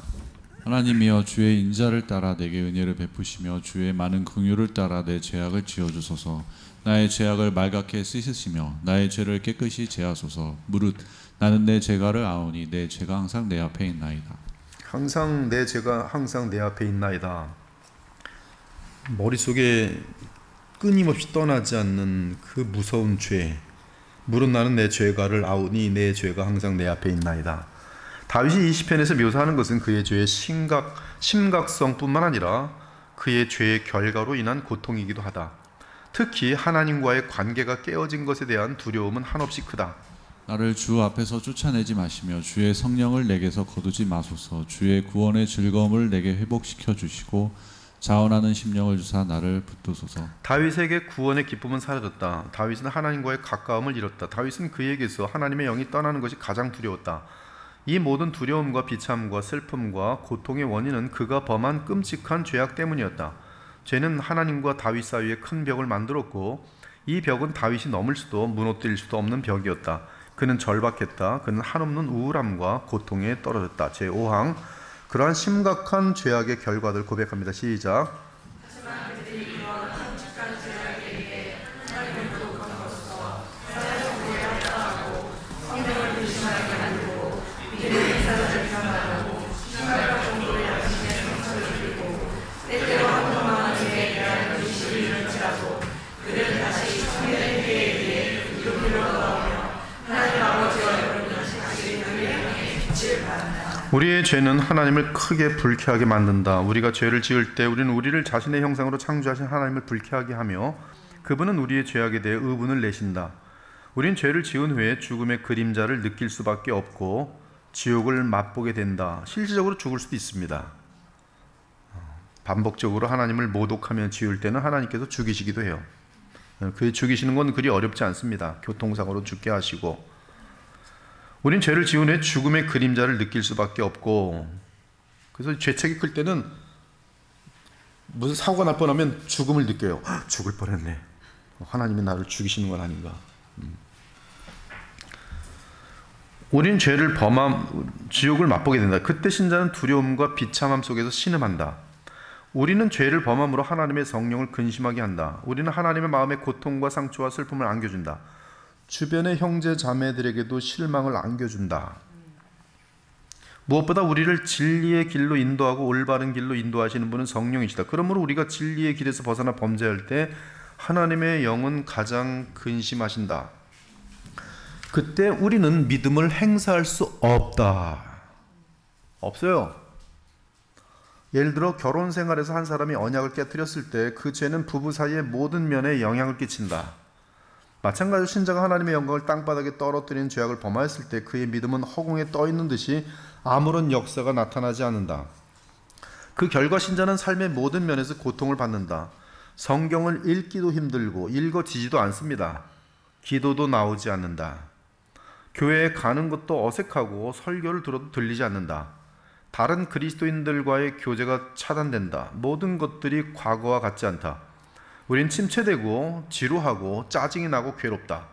하나님이여 주의 인자를 따라 내게 은혜를 베푸시며 주의 많은 긍휼을 따라 내 죄악을 지어주소서. 나의 죄악을 말갛게 씻으시며 나의 죄를 깨끗이 제하소서. 무릇 나는 내 죄가를 아오니 내 죄가 항상 내 앞에 있나이다. 항상 내 죄가 항상 내 앞에 있나이다. 머릿속에 끊임없이 떠나지 않는 그 무서운 죄. 무릇 나는 내 죄가를 아오니 내 죄가 항상 내 앞에 있나이다. 다윗이 이 시편에서 묘사하는 것은 그의 죄의 심각성뿐만 아니라 그의 죄의 결과로 인한 고통이기도 하다. 특히 하나님과의 관계가 깨어진 것에 대한 두려움은 한없이 크다. 나를 주 앞에서 쫓아내지 마시며 주의 성령을 내게서 거두지 마소서. 주의 구원의 즐거움을 내게 회복시켜 주시고 자원하는 심령을 주사 나를 붙드소서. 다윗에게 구원의 기쁨은 사라졌다. 다윗은 하나님과의 가까움을 잃었다. 다윗은 그에게서 하나님의 영이 떠나는 것이 가장 두려웠다. 이 모든 두려움과 비참과 슬픔과 고통의 원인은 그가 범한 끔찍한 죄악 때문이었다. 죄는 하나님과 다윗 사이에 큰 벽을 만들었고 이 벽은 다윗이 넘을 수도 무너뜨릴 수도 없는 벽이었다. 그는 절박했다. 그는 한없는 우울함과 고통에 떨어졌다. 제5항 그러한 심각한 죄악의 결과들 고백합니다. 시작. 우리의 죄는 하나님을 크게 불쾌하게 만든다. 우리가 죄를 지을 때 우리는 우리를 자신의 형상으로 창조하신 하나님을 불쾌하게 하며 그분은 우리의 죄악에 대해 의분을 내신다. 우린 죄를 지은 후에 죽음의 그림자를 느낄 수밖에 없고 지옥을 맛보게 된다. 실질적으로 죽을 수도 있습니다. 반복적으로 하나님을 모독하며 지을 때는 하나님께서 죽이시기도 해요. 그 죽이시는 건 그리 어렵지 않습니다. 교통사고로 죽게 하시고 우린 죄를 지은 후에 죽음의 그림자를 느낄 수밖에 없고 그래서 죄책이 클 때는 무슨 사고가 날 뻔하면 죽음을 느껴요. 죽을 뻔했네. 하나님이 나를 죽이시는 건 아닌가. 우린 죄를 범함 지옥을 맛보게 된다. 그때 신자는 두려움과 비참함 속에서 신음한다. 우리는 죄를 범함으로 하나님의 성령을 근심하게 한다. 우리는 하나님의 마음에 고통과 상처와 슬픔을 안겨준다. 주변의 형제 자매들에게도 실망을 안겨준다. 무엇보다 우리를 진리의 길로 인도하고 올바른 길로 인도하시는 분은 성령이시다. 그러므로 우리가 진리의 길에서 벗어나 범죄할 때 하나님의 영은 가장 근심하신다. 그때 우리는 믿음을 행사할 수 없다. 없어요. 예를 들어 결혼 생활에서 한 사람이 언약을 깨뜨렸을 때 그 죄는 부부 사이의 모든 면에 영향을 끼친다. 마찬가지로 신자가 하나님의 영광을 땅바닥에 떨어뜨리는 죄악을 범하였을 때 그의 믿음은 허공에 떠 있는 듯이 아무런 역사가 나타나지 않는다. 그 결과 신자는 삶의 모든 면에서 고통을 받는다. 성경을 읽기도 힘들고 읽어지지도 않습니다. 기도도 나오지 않는다. 교회에 가는 것도 어색하고 설교를 들어도 들리지 않는다. 다른 그리스도인들과의 교제가 차단된다. 모든 것들이 과거와 같지 않다. 우린 침체되고 지루하고 짜증이 나고 괴롭다.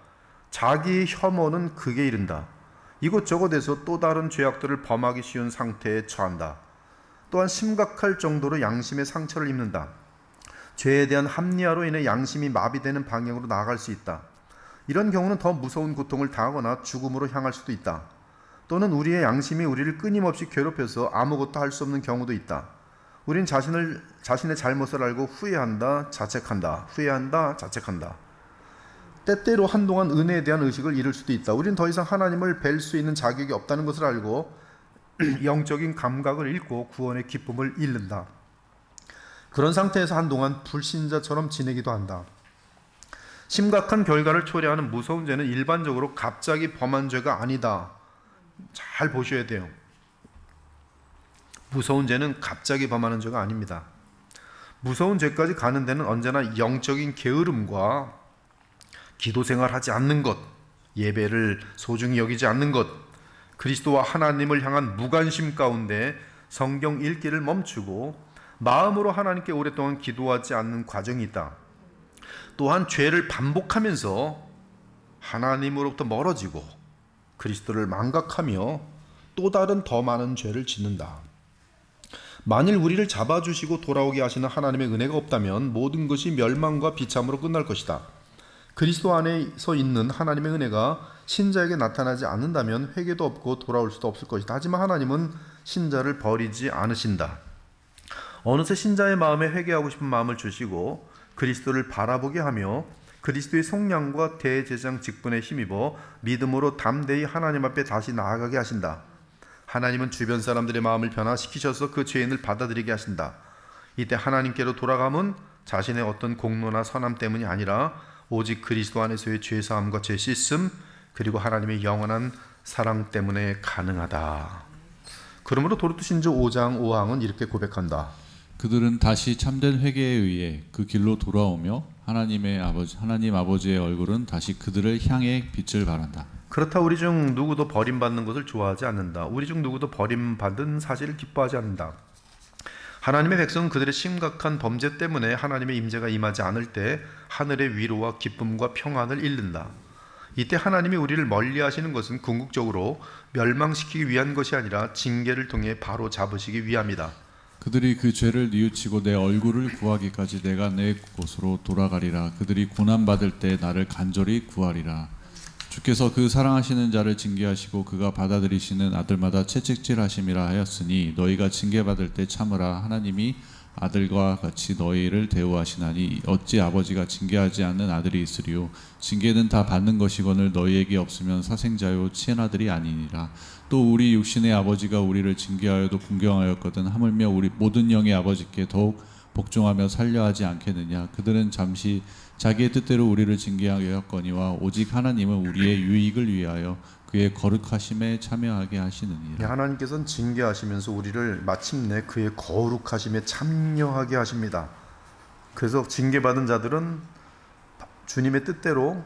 자기 혐오는 극에 이른다. 이곳저곳에서 또 다른 죄악들을 범하기 쉬운 상태에 처한다. 또한 심각할 정도로 양심의 상처를 입는다. 죄에 대한 합리화로 인해 양심이 마비되는 방향으로 나아갈 수 있다. 이런 경우는 더 무서운 고통을 당하거나 죽음으로 향할 수도 있다. 또는 우리의 양심이 우리를 끊임없이 괴롭혀서 아무것도 할 수 없는 경우도 있다. 우린 자신의 잘못을 알고 후회한다, 자책한다. 후회한다, 자책한다. 때때로 한동안 은혜에 대한 의식을 잃을 수도 있다. 우린 더 이상 하나님을 뵐 수 있는 자격이 없다는 것을 알고 영적인 감각을 잃고 구원의 기쁨을 잃는다. 그런 상태에서 한동안 불신자처럼 지내기도 한다. 심각한 결과를 초래하는 무서운 죄는 일반적으로 갑자기 범한 죄가 아니다. 잘 보셔야 돼요. 무서운 죄는 갑자기 범하는 죄가 아닙니다. 무서운 죄까지 가는 데는 언제나 영적인 게으름과 기도 생활하지 않는 것, 예배를 소중히 여기지 않는 것, 그리스도와 하나님을 향한 무관심 가운데 성경 읽기를 멈추고 마음으로 하나님께 오랫동안 기도하지 않는 과정이 있다. 또한 죄를 반복하면서 하나님으로부터 멀어지고 그리스도를 망각하며 또 다른 더 많은 죄를 짓는다. 만일 우리를 잡아주시고 돌아오게 하시는 하나님의 은혜가 없다면 모든 것이 멸망과 비참으로 끝날 것이다. 그리스도 안에서 있는 하나님의 은혜가 신자에게 나타나지 않는다면 회개도 없고 돌아올 수도 없을 것이다. 하지만 하나님은 신자를 버리지 않으신다. 어느새 신자의 마음에 회개하고 싶은 마음을 주시고 그리스도를 바라보게 하며 그리스도의 속량과 대제사장 직분에 힘입어 믿음으로 담대히 하나님 앞에 다시 나아가게 하신다. 하나님은 주변 사람들의 마음을 변화시키셔서 그 죄인을 받아들이게 하신다. 이때 하나님께로 돌아감은 자신의 어떤 공로나 선함 때문이 아니라 오직 그리스도 안에서의 죄사함과 죄 씻음 그리고 하나님의 영원한 사랑 때문에 가능하다. 그러므로 도르토신조 5장 5항은 이렇게 고백한다. 그들은 다시 참된 회개에 의해 그 길로 돌아오며 하나님 아버지의 얼굴은 다시 그들을 향해 빛을 발한다. 그렇다. 우리 중 누구도 버림받는 것을 좋아하지 않는다. 우리 중 누구도 버림받은 사실을 기뻐하지 않는다. 하나님의 백성은 그들의 심각한 범죄 때문에 하나님의 임재가 임하지 않을 때 하늘의 위로와 기쁨과 평안을 잃는다. 이때 하나님이 우리를 멀리하시는 것은 궁극적으로 멸망시키기 위한 것이 아니라 징계를 통해 바로 잡으시기 위함이다. 그들이 그 죄를 뉘우치고 내 얼굴을 구하기까지 내가 내 곳으로 돌아가리라. 그들이 고난받을 때 나를 간절히 구하리라. 주께서 그 사랑하시는 자를 징계하시고 그가 받아들이시는 아들마다 채찍질하심이라 하였으니 너희가 징계받을 때 참으라. 하나님이 아들과 같이 너희를 대우하시나니 어찌 아버지가 징계하지 않는 아들이 있으리요. 징계는 다 받는 것이거늘 너희에게 없으면 사생자요 친아들이 아니니라. 또 우리 육신의 아버지가 우리를 징계하여도 공경하였거든 하물며 우리 모든 영의 아버지께 더욱 복종하며 살려하지 않겠느냐. 그들은 잠시 자기의 뜻대로 우리를 징계하였거니와 오직 하나님은 우리의 유익을 위하여 그의 거룩하심에 참여하게 하시느니라. 하나님께서는 징계하시면서 우리를 마침내 그의 거룩하심에 참여하게 하십니다. 그래서 징계받은 자들은 주님의 뜻대로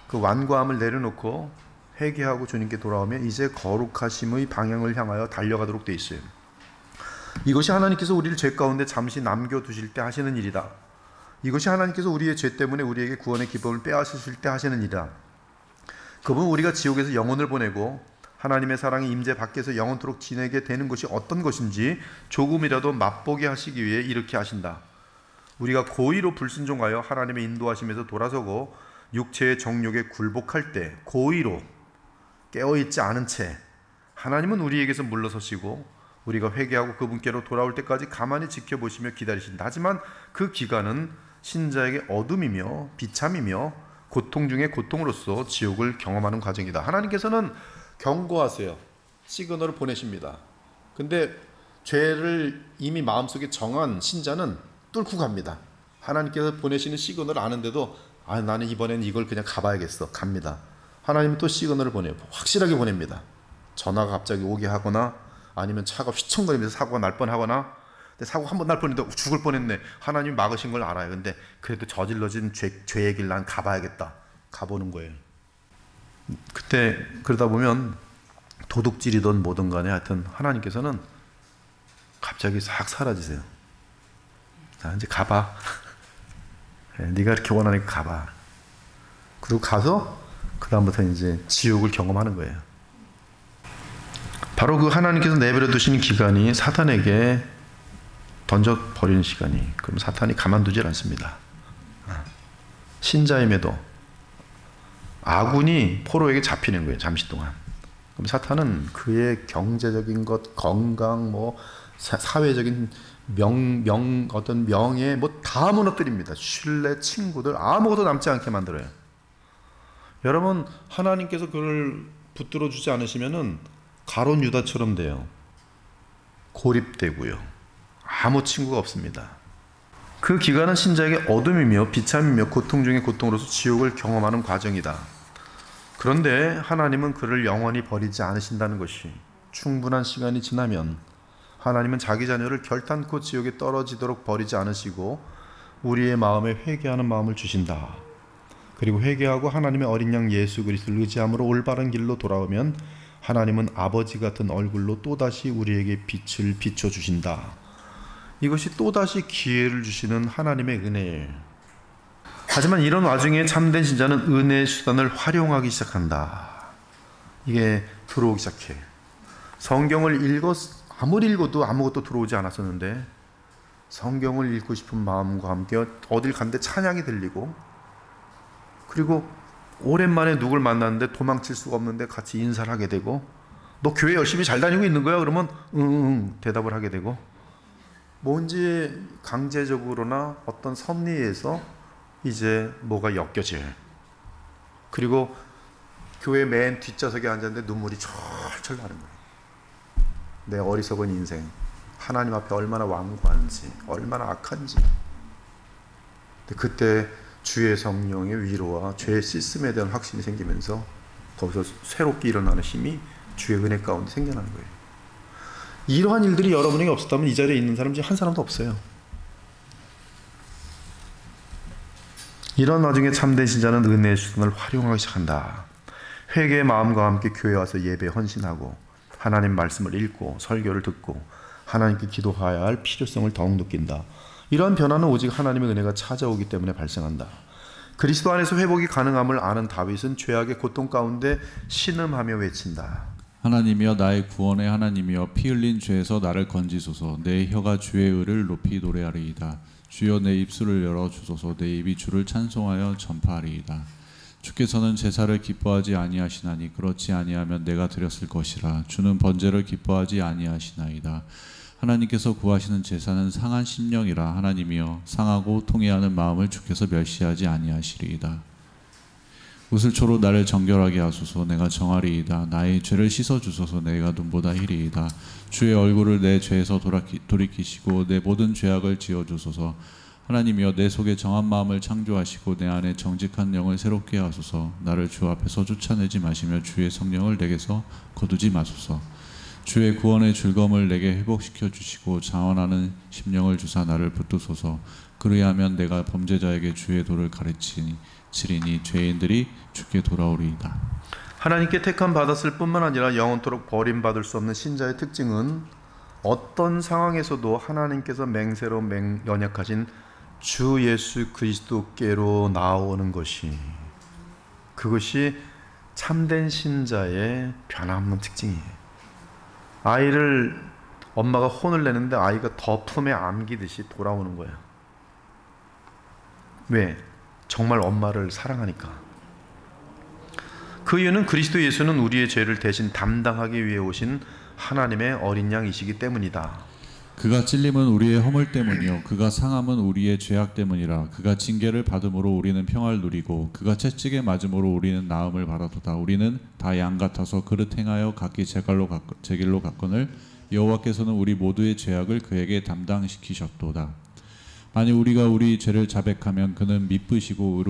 그 완고함을 내려놓고 회개하고 주님께 돌아오면 이제 거룩하심의 방향을 향하여 달려가도록 돼 있어요. 이것이 하나님께서 우리를 죄 가운데 잠시 남겨두실 때 하시는 일이다. 이것이 하나님께서 우리의 죄 때문에 우리에게 구원의 기쁨을 빼앗으실 때 하시는 일이다. 그분은 우리가 지옥에서 영혼을 보내고 하나님의 사랑이 임재 밖에서 영원토록 지내게 되는 것이 어떤 것인지 조금이라도 맛보게 하시기 위해 이렇게 하신다. 우리가 고의로 불순종하여 하나님의 인도하심에서 돌아서고 육체의 정욕에 굴복할 때 고의로 깨어있지 않은 채 하나님은 우리에게서 물러서시고 우리가 회개하고 그분께로 돌아올 때까지 가만히 지켜보시며 기다리신다. 하지만 그 기간은 신자에게 어둠이며 비참이며 고통 중에 고통으로서 지옥을 경험하는 과정이다. 하나님께서는 경고하세요. 시그널을 보내십니다. 근데 죄를 이미 마음속에 정한 신자는 뚫고 갑니다. 하나님께서 보내시는 시그널을 아는데도 나는 이번엔 이걸 그냥 가봐야겠어. 갑니다. 하나님은 또 시그널을 보내요. 확실하게 보냅니다. 전화가 갑자기 오게 하거나 아니면 차가 휘청거리면서 사고가 날 뻔하거나, 근데 사고 한 번 날 뻔했는데 죽을 뻔했네. 하나님이 막으신 걸 알아요. 근데 그래도 저질러진 죄의 길 난 가봐야겠다. 가보는 거예요. 그때 그러다 보면 도둑질이든 뭐든 간에 하여튼 하나님께서는 갑자기 싹 사라지세요. 자, 이제 가봐. 네가 이렇게 원하니까 가봐. 그리고 가서 그 다음부터 이제 지옥을 경험하는 거예요. 바로 그 하나님께서 내버려 두신 기간이 사탄에게 던져버리는 시간이, 그럼 사탄이 가만두질 않습니다. 신자임에도 아군이 포로에게 잡히는 거예요. 잠시 동안. 그럼 사탄은 그의 경제적인 것, 건강, 뭐 사회적인 어떤 명예 뭐 다 무너뜨립니다. 신뢰, 친구들 아무것도 남지 않게 만들어요. 여러분, 하나님께서 그를 붙들어 주지 않으시면은 가룟 유다처럼 돼요. 고립되고요. 아무 친구가 없습니다. 그 기간은 신자에게 어둠이며 비참이며 고통 중에 고통으로서 지옥을 경험하는 과정이다. 그런데 하나님은 그를 영원히 버리지 않으신다는 것이, 충분한 시간이 지나면 하나님은 자기 자녀를 결탄코 지옥에 떨어지도록 버리지 않으시고 우리의 마음에 회개하는 마음을 주신다. 그리고 회개하고 하나님의 어린 양 예수 그리스도를 의지함으로 올바른 길로 돌아오면 하나님은 아버지 같은 얼굴로 또다시 우리에게 빛을 비춰주신다. 이것이 또다시 기회를 주시는 하나님의 은혜예요. 하지만 이런 와중에 참된 신자는 은혜의 수단을 활용하기 시작한다. 이게 들어오기 시작해. 성경을 아무리 읽어도 아무것도 들어오지 않았었는데 성경을 읽고 싶은 마음과 함께 어딜 갔는데 찬양이 들리고, 그리고 오랜만에 누굴 만났는데 도망칠 수가 없는데 같이 인사를 하게 되고, 너 교회 열심히 잘 다니고 있는 거야? 그러면 응 대답을 하게 되고, 뭔지 강제적으로나 어떤 섭리에서 이제 뭐가 엮여져요. 그리고 교회 맨 뒷좌석에 앉았는데 눈물이 철철 나는 거예요. 내 어리석은 인생, 하나님 앞에 얼마나 완고한지, 얼마나 악한지. 그때 주의 성령의 위로와 죄의 씻음에 대한 확신이 생기면서 거기서 새롭게 일어나는 힘이 주의 은혜 가운데 생겨나는 거예요. 이러한 일들이 여러분에게 없었다면 이 자리에 있는 사람 중에 한 사람도 없어요. 이런 와중에 참된 신자는 은혜의 수단을 활용하기 시작한다. 회개의 마음과 함께 교회에 와서 예배에 헌신하고 하나님 말씀을 읽고 설교를 듣고 하나님께 기도해야 할 필요성을 더욱 느낀다. 이러한 변화는 오직 하나님의 은혜가 찾아오기 때문에 발생한다. 그리스도 안에서 회복이 가능함을 아는 다윗은 죄악의 고통 가운데 신음하며 외친다. 하나님이여 나의 구원의 하나님이여 피 흘린 죄에서 나를 건지소서. 내 혀가 주의 의를 높이 노래하리이다. 주여 내 입술을 열어 주소서. 내 입이 주를 찬송하여 전파하리이다. 주께서는 제사를 기뻐하지 아니하시나니 그렇지 아니하면 내가 드렸을 것이라. 주는 번제를 기뻐하지 아니하시나이다. 하나님께서 구하시는 제사는 상한 심령이라. 하나님이여 상하고 통회하는 마음을 주께서 멸시하지 아니하시리이다. 우슬초로 나를 정결하게 하소서. 내가 정하리이다. 나의 죄를 씻어주소서. 내가 눈보다 희리이다. 주의 얼굴을 내 죄에서 돌이키시고 내 모든 죄악을 지어주소서. 하나님이여 내 속에 정한 마음을 창조하시고 내 안에 정직한 영을 새롭게 하소서. 나를 주 앞에서 쫓아내지 마시며 주의 성령을 내게서 거두지 마소서. 주의 구원의 즐거움을 내게 회복시켜 주시고 자원하는 심령을 주사 나를 붙드소서. 그리하면 내가 범죄자에게 주의 도를 가르치리니 죄인들이 주께 돌아오리이다. 하나님께 택함 받았을 뿐만 아니라 영원토록 버림받을 수 없는 신자의 특징은 어떤 상황에서도 하나님께서 맹세로 연약하신 주 예수 그리스도께로 나오는 것이, 그것이 참된 신자의 변함없는 특징이에요. 아이를 엄마가 혼을 내는데 아이가 더 품에 안기듯이 돌아오는 거예요. 왜? 정말 엄마를 사랑하니까. 그 이유는 그리스도 예수는 우리의 죄를 대신 담당하기 위해 오신 하나님의 어린 양이시기 때문이다. 그가 찔림은 우리의 허물 때문이요 그가 상함은 우리의 죄악 때문이라. 그가 징계를 받음으로 우리는 평화를 누리고 그가 채찍에 맞음으로 우리는 나음을 받았도다. 우리는 다 양 같아서 그릇 행하여 각기 제 길로 갔거늘 여호와께서는 우리 모두의 죄악을 그에게 담당시키셨도다. 만일 우리가 우리 죄를 자백하면 그는 미쁘시고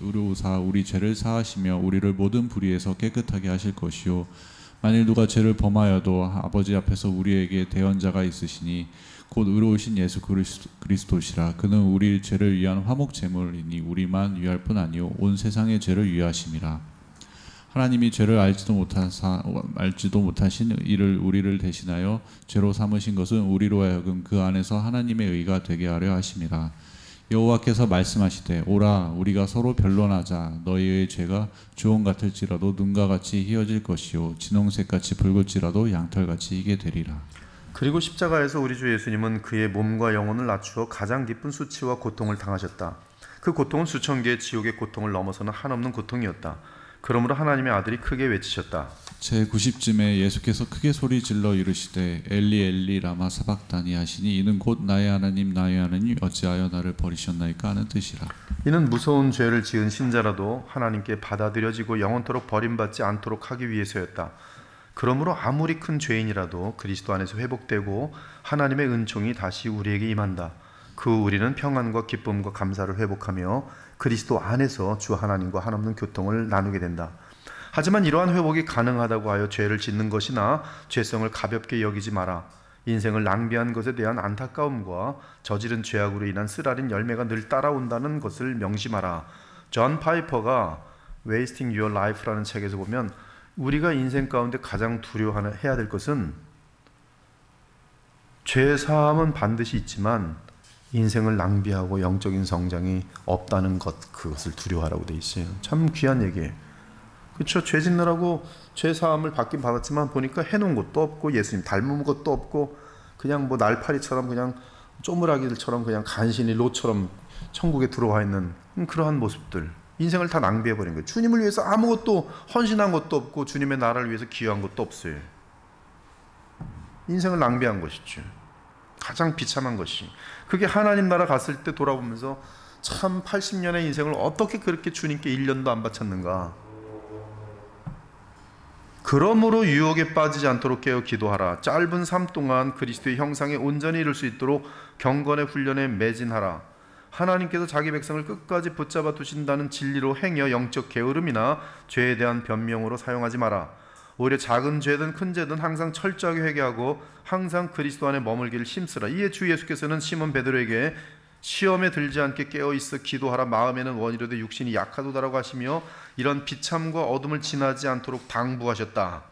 의로우사 우리 죄를 사하시며 우리를 모든 불의에서 깨끗하게 하실 것이요 만일 누가 죄를 범하여도 아버지 앞에서 우리에게 대언자가 있으시니 곧 의로우신 예수 그리스도시라. 그는 우리 죄를 위한 화목 제물이니 우리만 위할 뿐 아니요 온 세상의 죄를 위하심이라. 하나님이 죄를 알지도 못하신 이를 우리를 대신하여 죄로 삼으신 것은 우리로 하여금 그 안에서 하나님의 의가 되게 하려 하심이라. 여호와께서 말씀하시되 오라 우리가 서로 변론하자. 너희의 죄가 주홍 같을지라도 눈과 같이 희어질 것이요 진홍색같이 붉을지라도 양털같이 희게 되리라. 그리고 십자가에서 우리 주 예수님은 그의 몸과 영혼을 낮추어 가장 깊은 수치와 고통을 당하셨다. 그 고통은 수천 개의 지옥의 고통을 넘어서는 한없는 고통이었다. 그러므로 하나님의 아들이 크게 외치셨다. 제90쯤에 예수께서 크게 소리 질러 이르시되 엘리 엘리 라마 사박다니 하시니 이는 곧 나의 하나님 어찌하여 나를 버리셨나이까 하는 뜻이라. 이는 무서운 죄를 지은 신자라도 하나님께 받아들여지고 영원토록 버림받지 않도록 하기 위해서였다. 그러므로 아무리 큰 죄인이라도 그리스도 안에서 회복되고 하나님의 은총이 다시 우리에게 임한다. 그 우리는 평안과 기쁨과 감사를 회복하며 그리스도 안에서 주 하나님과 한없는 교통을 나누게 된다. 하지만 이러한 회복이 가능하다고 하여 죄를 짓는 것이나 죄성을 가볍게 여기지 마라. 인생을 낭비한 것에 대한 안타까움과 저지른 죄악으로 인한 쓰라린 열매가 늘 따라온다는 것을 명심하라. 존 파이퍼가 Wasting Your Life라는 책에서 보면 우리가 인생 가운데 가장 두려워해야 될 것은 죄 사함은 반드시 있지만 인생을 낭비하고 영적인 성장이 없다는 것, 그것을 두려워하라고 돼 있어요. 참 귀한 얘기예요. 그렇죠. 죄 짓느라고 죄 사함을 받긴 받았지만 보니까 해놓은 것도 없고 예수님 닮은 것도 없고 그냥 뭐 날파리처럼 그냥 쪼무라기들처럼 그냥 간신히 로처럼 천국에 들어와 있는 그러한 모습들. 인생을 다 낭비해버린 거예요. 주님을 위해서 아무것도 헌신한 것도 없고 주님의 나라를 위해서 기여한 것도 없어요. 인생을 낭비한 것이죠. 가장 비참한 것이. 그게 하나님 나라 갔을 때 돌아보면서 참 80년의 인생을 어떻게 그렇게 주님께 1년도 안 바쳤는가. 그러므로 유혹에 빠지지 않도록 깨어 기도하라. 짧은 삶 동안 그리스도의 형상에 온전히 이룰 수 있도록 경건의 훈련에 매진하라. 하나님께서 자기 백성을 끝까지 붙잡아 두신다는 진리로 행여 영적 게으름이나 죄에 대한 변명으로 사용하지 마라. 오히려 작은 죄든 큰 죄든 항상 철저하게 회개하고 항상 그리스도 안에 머물기를 힘쓰라. 이에 주 예수께서는 시몬 베드로에게 시험에 들지 않게 깨어있어 기도하라. 마음에는 원이로되 육신이 약하도다라고 하시며 이런 비참과 어둠을 지나지 않도록 당부하셨다.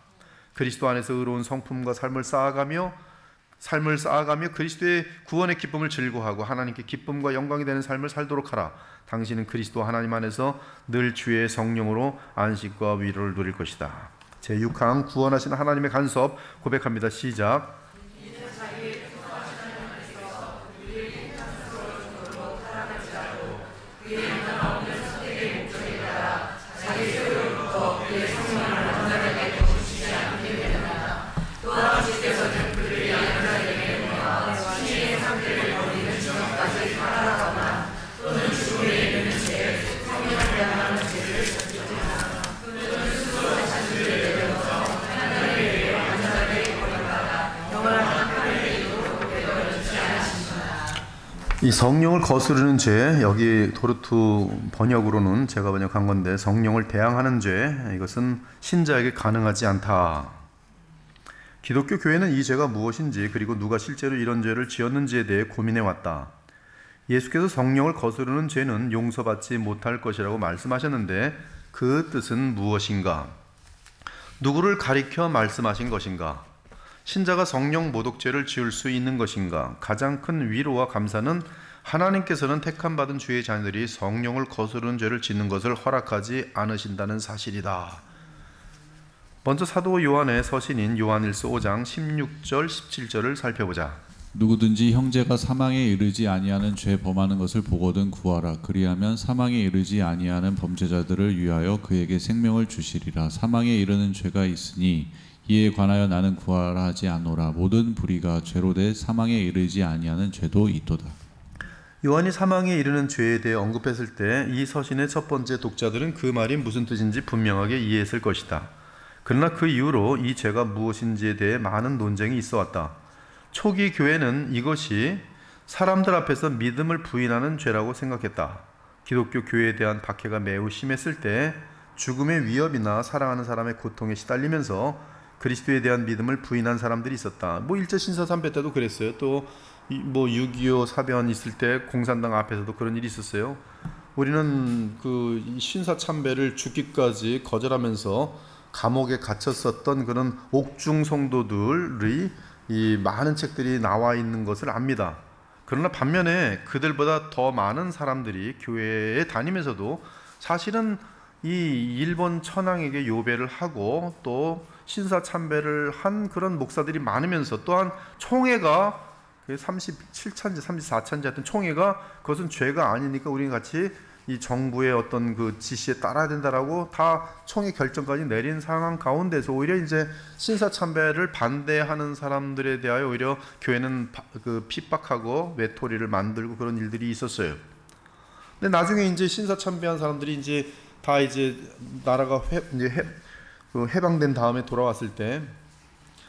그리스도 안에서 의로운 성품과 삶을 쌓아가며 그리스도의 구원의 기쁨을 즐거워하고 하나님께 기쁨과 영광이 되는 삶을 살도록 하라. 당신은 그리스도 하나님 안에서 늘 주의 성령으로 안식과 위로를 누릴 것이다. 제6항 구원하신 하나님의 간섭 고백합니다. 시작. 이 성령을 거스르는 죄, 여기 도르투 번역으로는 제가 번역한 건데 성령을 대항하는 죄, 이것은 신자에게 가능하지 않다. 기독교 교회는 이 죄가 무엇인지 그리고 누가 실제로 이런 죄를 지었는지에 대해 고민해 왔다. 예수께서 성령을 거스르는 죄는 용서받지 못할 것이라고 말씀하셨는데 그 뜻은 무엇인가? 누구를 가리켜 말씀하신 것인가? 신자가 성령 모독죄를 지을 수 있는 것인가? 가장 큰 위로와 감사는 하나님께서는 택함받은 주의 자녀들이 성령을 거스르는 죄를 짓는 것을 허락하지 않으신다는 사실이다. 먼저 사도 요한의 서신인 요한일서 5장 16절 17절을 살펴보자. 누구든지 형제가 사망에 이르지 아니하는 죄 범하는 것을 보거든 구하라. 그리하면 사망에 이르지 아니하는 범죄자들을 위하여 그에게 생명을 주시리라. 사망에 이르는 죄가 있으니 이에 관하여 나는 구하라 하지 않노라. 모든 불의가 죄로 돼 사망에 이르지 아니하는 죄도 있도다. 요한이 사망에 이르는 죄에 대해 언급했을 때 이 서신의 첫 번째 독자들은 그 말이 무슨 뜻인지 분명하게 이해했을 것이다. 그러나 그 이후로 이 죄가 무엇인지에 대해 많은 논쟁이 있어 왔다. 초기 교회는 이것이 사람들 앞에서 믿음을 부인하는 죄라고 생각했다. 기독교 교회에 대한 박해가 매우 심했을 때 죽음의 위협이나 사랑하는 사람의 고통에 시달리면서 그리스도에 대한 믿음을 부인한 사람들이 있었다. 일제 신사참배 때도 그랬어요. 또 6.25 사변 있을 때 공산당 앞에서도 그런 일이 있었어요. 우리는 그 신사참배를 죽기까지 거절하면서 감옥에 갇혔었던 그런 옥중 성도들의 이 많은 책들이 나와 있는 것을 압니다. 그러나 반면에 그들보다 더 많은 사람들이 교회에 다니면서도 사실은 이 일본 천황에게 요배를 하고 또 신사참배를 한 그런 목사들이 많으면서 또한 총회가 37차인지 34차인지 하여튼 총회가 그것은 죄가 아니니까 우리는 같이 이 정부의 어떤 그 지시에 따라야 된다라고 다 총회 결정까지 내린 상황 가운데서 오히려 이제 신사참배를 반대하는 사람들에 대하여 오히려 교회는 그 핍박하고 외톨이를 만들고 그런 일들이 있었어요. 근데 나중에 이제 신사참배한 사람들이 이제 다 이제 나라가 해방된 다음에 돌아왔을 때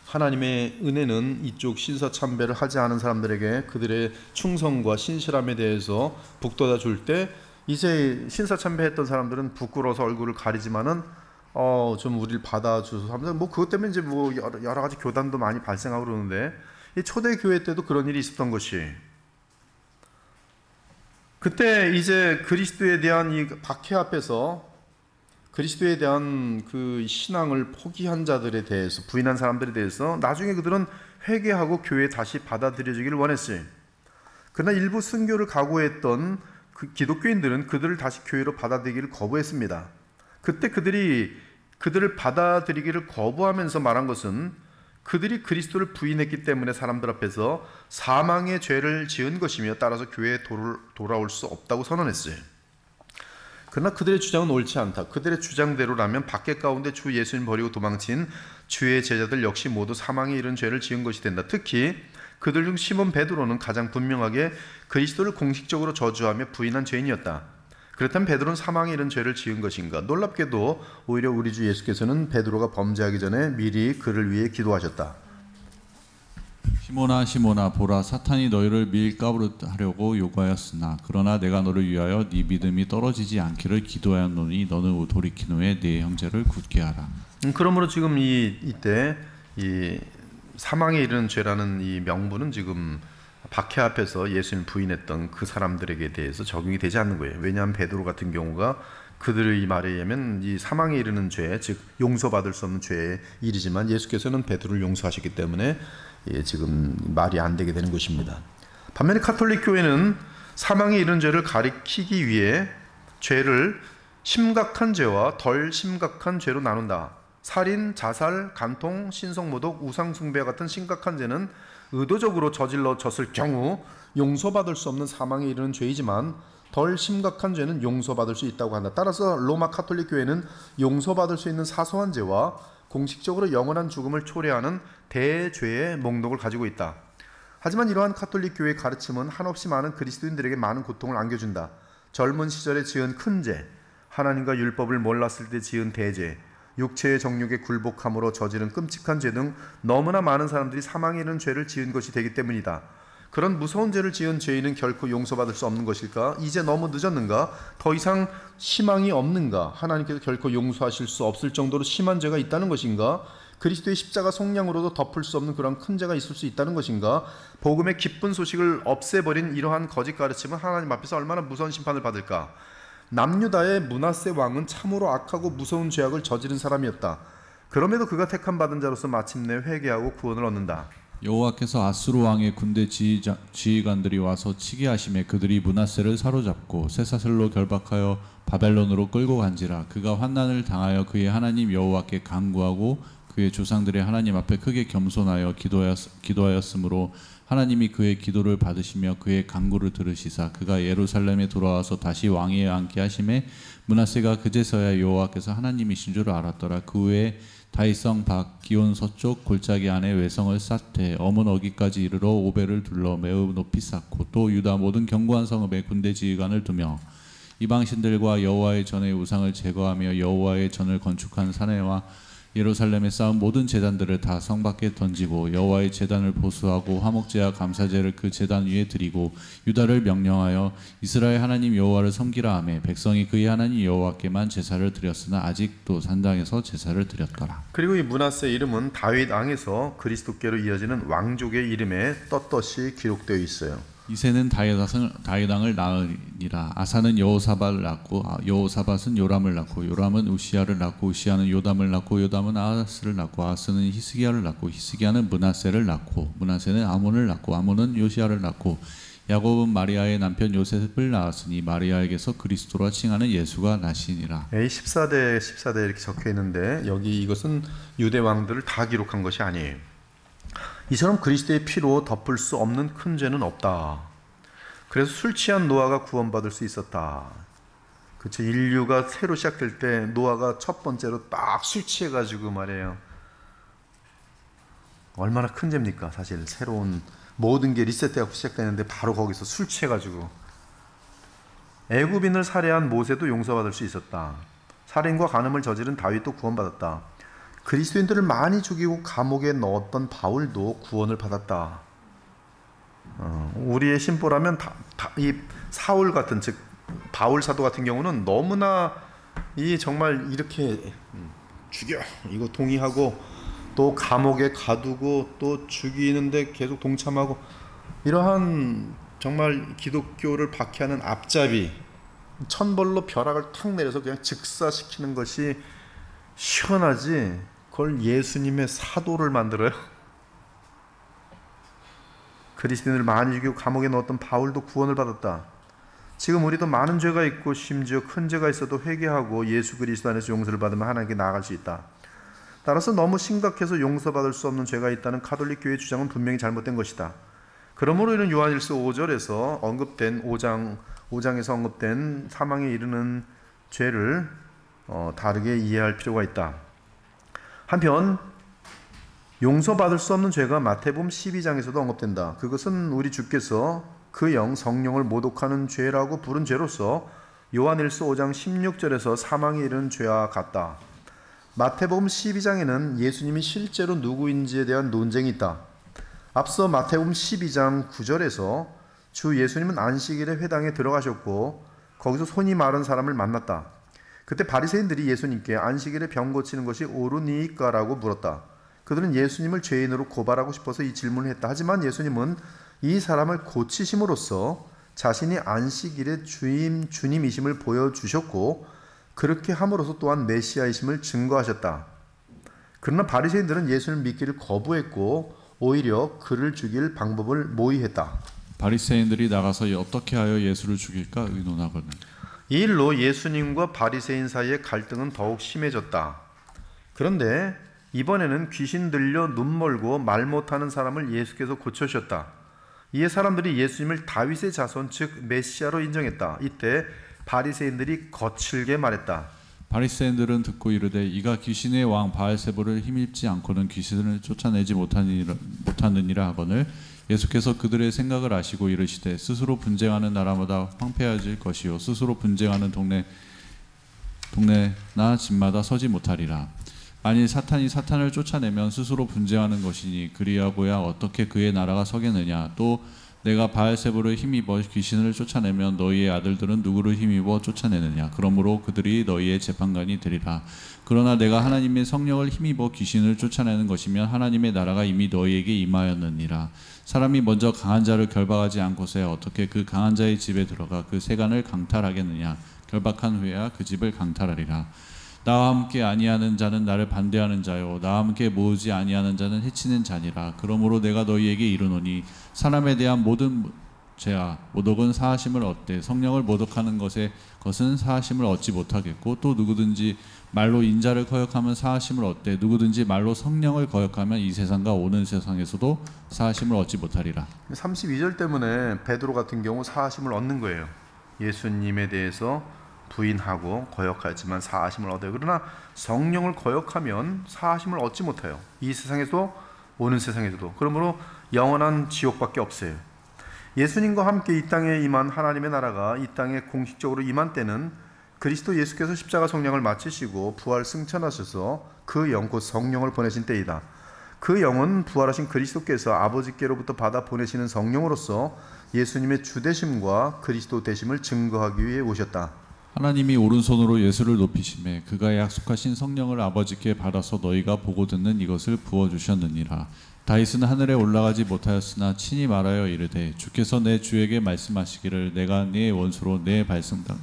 하나님의 은혜는 이쪽 신사참배를 하지 않은 사람들에게 그들의 충성과 신실함에 대해서 북돋아 줄 때 이제 신사참배했던 사람들은 부끄러워서 얼굴을 가리지만은 좀 우리를 받아주셔서 하면서 그것 때문에 이제 여러 가지 교단도 많이 발생하고 그러는데 이 초대 교회 때도 그런 일이 있었던 것이 그때 이제 그리스도에 대한 이 박해 앞에서 그리스도에 대한 그 신앙을 포기한 자들에 대해서 부인한 사람들에 대해서 나중에 그들은 회개하고 교회에 다시 받아들여지기를 원했어요. 그러나 일부 순교를 각오했던 그 기독교인들은 그들을 다시 교회로 받아들이기를 거부했습니다. 그때 그들을 받아들이기를 거부하면서 말한 것은 그들이 그리스도를 부인했기 때문에 사람들 앞에서 사망의 죄를 지은 것이며 따라서 교회에 돌아올 수 없다고 선언했어요. 그러나 그들의 주장은 옳지 않다. 그들의 주장대로라면 박해 가운데 주 예수님 버리고 도망친 주의 제자들 역시 모두 사망에 이른 죄를 지은 것이 된다. 특히 그들 중 시몬 베드로는 가장 분명하게 그리스도를 공식적으로 저주하며 부인한 죄인이었다. 그렇다면 베드로는 사망에 이른 죄를 지은 것인가? 놀랍게도 오히려 우리 주 예수께서는 베드로가 범죄하기 전에 미리 그를 위해 기도하셨다. 시몬아 시몬아 보라 사탄이 너희를 밀가부르하려고 요구하였으나 그러나 내가 너를 위하여 네 믿음이 떨어지지 않기를 기도하였노니 너는 돌이킨 후에 네 형제를 굳게 하라. 그러므로 지금 이때 이 사망에 이르는 죄라는 이 명분은 지금 박해 앞에서 예수님 부인했던 그 사람들에게 대해서 적용이 되지 않는 거예요. 왜냐하면 베드로 같은 경우가 그들의 말에 의하면 이 사망에 이르는 죄, 즉 용서받을 수 없는 죄의 일이지만 예수께서는 베드로를 용서하셨기 때문에 지금 말이 안 되게 되는 것입니다. 반면에 가톨릭 교회는 사망에 이르는 죄를 가리키기 위해 죄를 심각한 죄와 덜 심각한 죄로 나눈다. 살인, 자살, 간통, 신성모독, 우상숭배 같은 심각한 죄는 의도적으로 저질러졌을 경우 용서받을 수 없는 사망에 이르는 죄이지만 덜 심각한 죄는 용서받을 수 있다고 한다. 따라서 로마 가톨릭 교회는 용서받을 수 있는 사소한 죄와 공식적으로 영원한 죽음을 초래하는 대죄의 목록을 가지고 있다. 하지만 이러한 가톨릭 교회의 가르침은 한없이 많은 그리스도인들에게 많은 고통을 안겨준다. 젊은 시절에 지은 큰 죄, 하나님과 율법을 몰랐을 때 지은 대죄, 육체의 정욕에 굴복함으로 저지른 끔찍한 죄 등 너무나 많은 사람들이 사망에 이르는 죄를 지은 것이 되기 때문이다. 그런 무서운 죄를 지은 죄인은 결코 용서받을 수 없는 것일까? 이제 너무 늦었는가? 더 이상 희망이 없는가? 하나님께서 결코 용서하실 수 없을 정도로 심한 죄가 있다는 것인가? 그리스도의 십자가 속량으로도 덮을 수 없는 그런 큰 죄가 있을 수 있다는 것인가? 복음의 기쁜 소식을 없애버린 이러한 거짓 가르침은 하나님 앞에서 얼마나 무서운 심판을 받을까? 남유다의 므낫세 왕은 참으로 악하고 무서운 죄악을 저지른 사람이었다. 그럼에도 그가 택함 받은 자로서 마침내 회개하고 구원을 얻는다. 여호와께서 아수르 왕의 군대 지휘관들이 와서 치게 하심에 그들이 므낫세를 사로잡고 쇠사슬로 결박하여 바벨론으로 끌고 간지라. 그가 환난을 당하여 그의 하나님 여호와께 간구하고 그의 조상들의 하나님 앞에 크게 겸손하여 기도하였으므로 하나님이 그의 기도를 받으시며 그의 간구를 들으시사 그가 예루살렘에 돌아와서 다시 왕위에 앉게 하심에 므낫세가 그제서야 여호와께서 하나님이신 줄 알았더라. 그 후에 다윗성 밖 기온 서쪽 골짜기 안에 외성을 쌓되 어문 어기까지 이르러 오벨을 둘러 매우 높이 쌓고 또 유다 모든 견고한 성읍에 군대 지휘관을 두며 이방신들과 여호와의 전의 우상을 제거하며 여호와의 전을 건축한 사내와 예루살렘에 쌓은 모든 제단들을 다 성 밖에 던지고 여호와의 제단을 보수하고 화목제와 감사제를 그 제단 위에 드리고 유다를 명령하여 이스라엘 하나님 여호와를 섬기라 하며 백성이 그의 하나님 여호와께만 제사를 드렸으나 아직도 산당에서 제사를 드렸더라. 그리고 이 므낫세 이름은 다윗 왕에서 그리스도께로 이어지는 왕족의 이름에 떳떳이 기록되어 있어요. 이새는 다윗왕을 낳으니라. 아사는 여호사밧을 낳고 여호사밧은 요람을 낳고 요람은 우시야를 낳고 우시야는 요담을 낳고 요담은 아하스를 낳고 아하스는 히스기야를 낳고 히스기야는 므낫세를 낳고 므낫세는 아몬을 낳고 아몬은 요시야를 낳고 야곱은 마리아의 남편 요셉을 낳았으니 마리아에게서 그리스도라 칭하는 예수가 나시니라. 14대 이렇게 적혀 있는데 여기 이것은 유대 왕들을 다 기록한 것이 아니에요. 이처럼 그리스도의 피로 덮을 수 없는 큰 죄는 없다. 그래서 술 취한 노아가 구원받을 수 있었다. 그렇죠. 인류가 새로 시작될 때 노아가 첫 번째로 딱 술 취해가지고 말이에요. 얼마나 큰 죄입니까? 사실 새로운 모든 게 리셋되고 시작되는데 바로 거기서 술 취해가지고. 애굽인을 살해한 모세도 용서받을 수 있었다. 살인과 간음을 저지른 다윗도 구원받았다. 그리스도인들을 많이 죽이고 감옥에 넣었던 바울도 구원을 받았다. 우리의 신보라면 이 사울 같은, 즉 바울 사도 같은 경우는 너무나 이 정말 이렇게 죽여 이거 동의하고 또 감옥에 가두고 또 죽이는데 계속 동참하고 이러한 정말 기독교를 박해하는 앞잡이, 천벌로 벼락을 탁 내려서 그냥 즉사시키는 것이 시원하지 그걸 예수님의 사도를 만들어요? 그리스도인을 많이 죽이고 감옥에 넣었던 바울도 구원을 받았다. 지금 우리도 많은 죄가 있고 심지어 큰 죄가 있어도 회개하고 예수 그리스도 안에서 용서를 받으면 하나님께 나아갈 수 있다. 따라서 너무 심각해서 용서받을 수 없는 죄가 있다는 가톨릭 교회의 주장은 분명히 잘못된 것이다. 그러므로 이는 요한일서 5절에서 언급된 5장에서 언급된 사망에 이르는 죄를 다르게 이해할 필요가 있다. 한편 용서받을 수 없는 죄가 마태복음 12장에서도 언급된다. 그것은 우리 주께서 그 영 성령을 모독하는 죄라고 부른 죄로서 요한일서 5장 16절에서 사망에 이르는 죄와 같다. 마태복음 12장에는 예수님이 실제로 누구인지에 대한 논쟁이 있다. 앞서 마태복음 12장 9절에서 주 예수님은 안식일에 회당에 들어가셨고 거기서 손이 마른 사람을 만났다. 그때 바리새인들이 예수님께 안식일에 병 고치는 것이 옳으니까라고 물었다. 그들은 예수님을 죄인으로 고발하고 싶어서 이 질문을 했다. 하지만 예수님은 이 사람을 고치심으로써 자신이 안식일의 주님이심을 보여주셨고 그렇게 함으로써 또한 메시아이심을 증거하셨다. 그러나 바리새인들은 예수를 믿기를 거부했고 오히려 그를 죽일 방법을 모의했다. 바리새인들이 나가서 어떻게 하여 예수를 죽일까 의논하거늘. 이 일로 예수님과 바리새인 사이의 갈등은 더욱 심해졌다. 그런데 이번에는 귀신 들려 눈 멀고 말 못하는 사람을 예수께서 고쳐주셨다. 이에 사람들이 예수님을 다윗의 자손 즉 메시아로 인정했다. 이때 바리새인들이 거칠게 말했다. 바리새인들은 듣고 이르되 이가 귀신의 왕 바알세불을 힘입지 않고는 귀신을 쫓아내지 못하느니라 하거늘. 예수께서 그들의 생각을 아시고 이르시되 스스로 분쟁하는 나라마다 황폐해질 것이요 스스로 분쟁하는 동네나 집마다 서지 못하리라. 만일 사탄이 사탄을 쫓아내면 스스로 분쟁하는 것이니 그리하고야 어떻게 그의 나라가 서겠느냐. 또 내가 바알세불을 힘입어 귀신을 쫓아내면 너희의 아들들은 누구를 힘입어 쫓아내느냐. 그러므로 그들이 너희의 재판관이 되리라. 그러나 내가 하나님의 성령을 힘입어 귀신을 쫓아내는 것이면 하나님의 나라가 이미 너희에게 임하였느니라. 사람이 먼저 강한 자를 결박하지 않고서야 어떻게 그 강한 자의 집에 들어가 그 세간을 강탈하겠느냐. 결박한 후에야 그 집을 강탈하리라. 나와 함께 아니하는 자는 나를 반대하는 자요 나와 함께 모으지 아니하는 자는 해치는 자니라. 그러므로 내가 너희에게 이르노니 사람에 대한 모든 죄와 모독은 사하심을 얻되 성령을 모독하는 것은 사하심을 얻지 못하겠고 또 누구든지 말로 인자를 거역하면 사하심을 얻되 누구든지 말로 성령을 거역하면 이 세상과 오는 세상에서도 사하심을 얻지 못하리라. 32절 때문에 베드로 같은 경우 사하심을 얻는 거예요. 예수님에 대해서 부인하고 거역하지만 사하심을 얻어요. 그러나 성령을 거역하면 사하심을 얻지 못해요. 이 세상에도 오는 세상에서도. 그러므로 영원한 지옥밖에 없어요. 예수님과 함께 이 땅에 임한 하나님의 나라가 이 땅에 공식적으로 임한 때는 그리스도 예수께서 십자가 성령을 마치시고 부활 승천하셔서 그 영 곧 성령을 보내신 때이다. 그 영은 부활하신 그리스도께서 아버지께로부터 받아 보내시는 성령으로서 예수님의 주되심과 그리스도 되심을 증거하기 위해 오셨다. 하나님이 오른손으로 예수를 높이심에 그가 약속하신 성령을 아버지께 받아서 너희가 보고 듣는 이것을 부어주셨느니라. 다윗은 하늘에 올라가지 못하였으나 친히 말하여 이르되 주께서 내 주에게 말씀하시기를 내가 네 원수로 내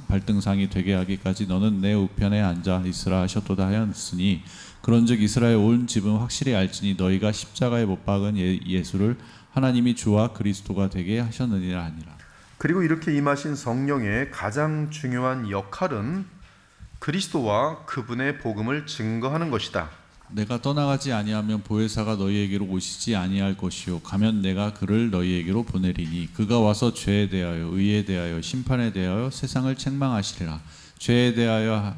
발등상이 되게 하기까지 너는 내 우편에 앉아 있으라 하셨도다 하였으니 그런즉 이스라엘 온 집은 확실히 알지니 너희가 십자가에 못 박은 예수를 하나님이 주와 그리스도가 되게 하셨느니라 하니라. 그리고 이렇게 임하신 성령의 가장 중요한 역할은 그리스도와 그분의 복음을 증거하는 것이다. 내가 떠나가지 아니하면 보혜사가 너희에게로 오시지 아니할 것이요 가면 내가 그를 너희에게로 보내리니 그가 와서 죄에 대하여 의에 대하여 심판에 대하여 세상을 책망하시리라. 죄에 대하여라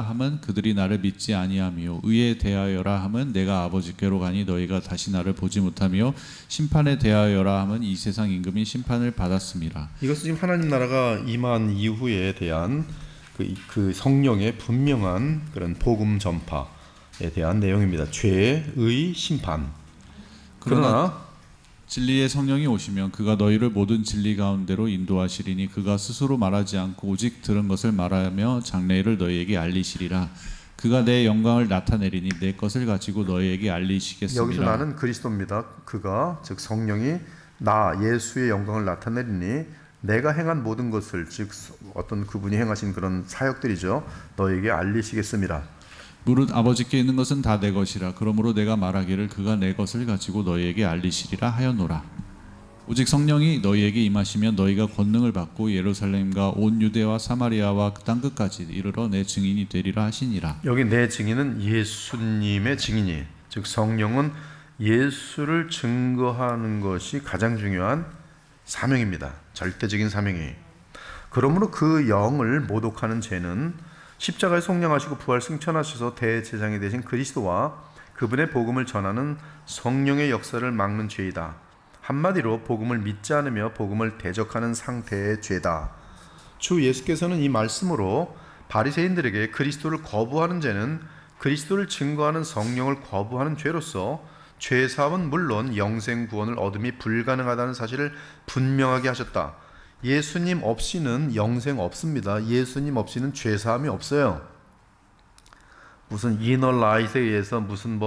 함은 그들이 나를 믿지 아니하며 의에 대하여라 함은 내가 아버지께로 가니 너희가 다시 나를 보지 못하며 심판에 대하여라 함은 이 세상 임금이 심판을 받았음이라. 이것은 지금 하나님 나라가 임한 이후에 대한 그 성령의 분명한 그런 복음 전파 에 대한 내용입니다. 죄, 의, 심판. 그러나 진리의 성령이 오시면 그가 너희를 모든 진리 가운데로 인도하시리니 그가 스스로 말하지 않고 오직 들은 것을 말하며 장래일을 너희에게 알리시리라. 그가 내 영광을 나타내리니 내 것을 가지고 너희에게 알리시겠습니다. 여기서 나는 그리스도입니다. 그가 즉 성령이 나 예수의 영광을 나타내리니 내가 행한 모든 것을 즉 어떤 그분이 행하신 그런 사역들이죠. 너희에게 알리시겠습니다. 무릇 아버지께 있는 것은 다 내 것이라. 그러므로 내가 말하기를 그가 내 것을 가지고 너희에게 알리시리라 하였노라. 오직 성령이 너희에게 임하시면 너희가 권능을 받고 예루살렘과 온 유대와 사마리아와 그 땅 끝까지 이르러 내 증인이 되리라 하시니라. 여기 내 증인은 예수님의 증인이 즉 성령은 예수를 증거하는 것이 가장 중요한 사명입니다. 절대적인 사명이에요. 그러므로 그 영을 모독하는 죄는 십자가에 속량하시고 부활 승천하셔서 대제사장이 되신 그리스도와 그분의 복음을 전하는 성령의 역사를 막는 죄이다. 한마디로 복음을 믿지 않으며 복음을 대적하는 상태의 죄다. 주 예수께서는 이 말씀으로 바리새인들에게 그리스도를 거부하는 죄는 그리스도를 증거하는 성령을 거부하는 죄로서 죄사함은 물론 영생 구원을 얻음이 불가능하다는 사실을 분명하게 하셨다. 예수님 없이는 영생 없습니다. 예수님 없이는 죄사함이 없어요. 무슨 이너라이트에 의해서 무슨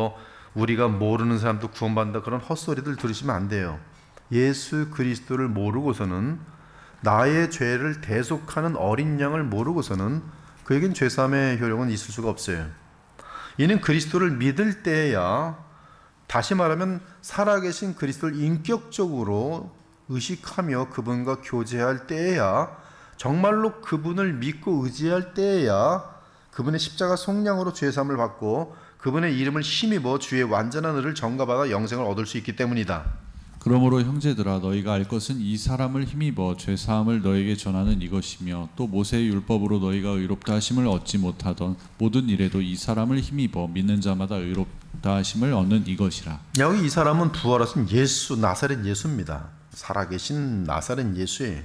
우리가 모르는 사람도 구원받는다 그런 헛소리들 들으시면 안 돼요. 예수 그리스도를 모르고서는 나의 죄를 대속하는 어린 양을 모르고서는 그에겐 죄사함의 효력은 있을 수가 없어요. 이는 그리스도를 믿을 때야 다시 말하면 살아계신 그리스도를 인격적으로 의식하며 그분과 교제할 때에야 정말로 그분을 믿고 의지할 때에야 그분의 십자가 속량으로 죄사함을 받고 그분의 이름을 힘입어 주의 완전한 의를 전가받아 영생을 얻을 수 있기 때문이다. 그러므로 형제들아 너희가 알 것은 이 사람을 힘입어 죄사함을 너에게 전하는 이것이며 또 모세의 율법으로 너희가 의롭다 하심을 얻지 못하던 모든 일에도 이 사람을 힘입어 믿는 자마다 의롭다 하심을 얻는 이것이라. 여기 이 사람은 부활하신 예수 나사렛 예수입니다. 살아계신 나사렛 예수예요.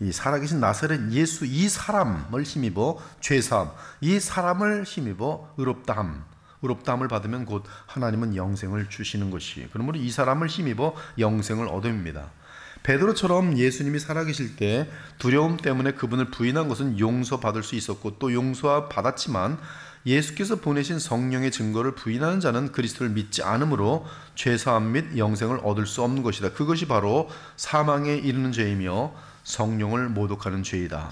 이 살아계신 나사렛 예수 이 사람을 힘입어 죄사함 이 사람을 힘입어 의롭다함을 받으면 곧 하나님은 영생을 주시는 것이에요. 그러므로 이 사람을 힘입어 영생을 얻음입니다. 베드로처럼 예수님이 살아계실 때 두려움 때문에 그분을 부인한 것은 용서받을 수 있었고 또 용서받았지만 예수께서 보내신 성령의 증거를 부인하는 자는 그리스도를 믿지 않으므로 죄사함 및 영생을 얻을 수 없는 것이다. 그것이 바로 사망에 이르는 죄이며 성령을 모독하는 죄이다.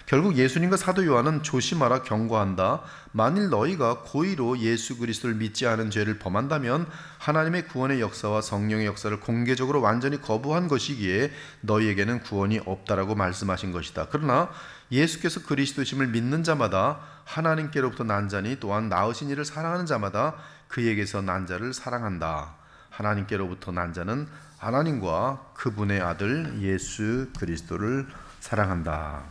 결국 예수님과 사도 요한은 조심하라 경고한다. 만일 너희가 고의로 예수 그리스도를 믿지 않은 죄를 범한다면 하나님의 구원의 역사와 성령의 역사를 공개적으로 완전히 거부한 것이기에 너희에게는 구원이 없다라고 말씀하신 것이다. 그러나 예수께서 그리스도심을 믿는 자마다 하나님께로부터 난 자니 또한 낳으신 이를 사랑하는 자마다 그에게서 난 자를 사랑한다. 하나님께로부터 난 자는 하나님과 그분의 아들 예수 그리스도를 사랑한다.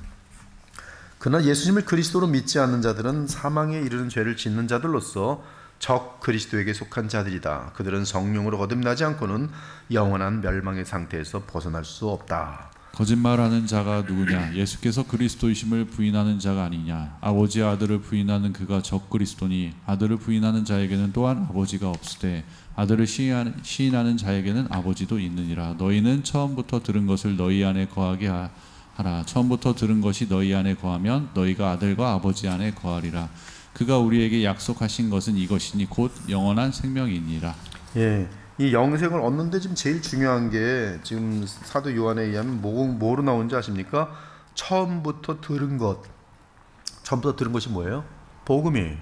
그러나 예수님을 그리스도로 믿지 않는 자들은 사망에 이르는 죄를 짓는 자들로서 적 그리스도에게 속한 자들이다. 그들은 성령으로 거듭나지 않고는 영원한 멸망의 상태에서 벗어날 수 없다. 거짓말하는 자가 누구냐? 예수께서 그리스도이심을 부인하는 자가 아니냐? 아버지의 아들을 부인하는 그가 적 그리스도니 아들을 부인하는 자에게는 또한 아버지가 없으되 아들을 시인하는 자에게는 아버지도 있느니라. 너희는 처음부터 들은 것을 너희 안에 거하게 하라. 처음부터 들은 것이 너희 안에 거하면 너희가 아들과 아버지 안에 거하리라. 그가 우리에게 약속하신 것은 이것이니 곧 영원한 생명이니라. 예, 이 영생을 얻는데 지금 제일 중요한 게 지금 사도 요한에 의하면 뭐로 나오는지 아십니까? 처음부터 들은 것. 처음부터 들은 것이 뭐예요? 복음이.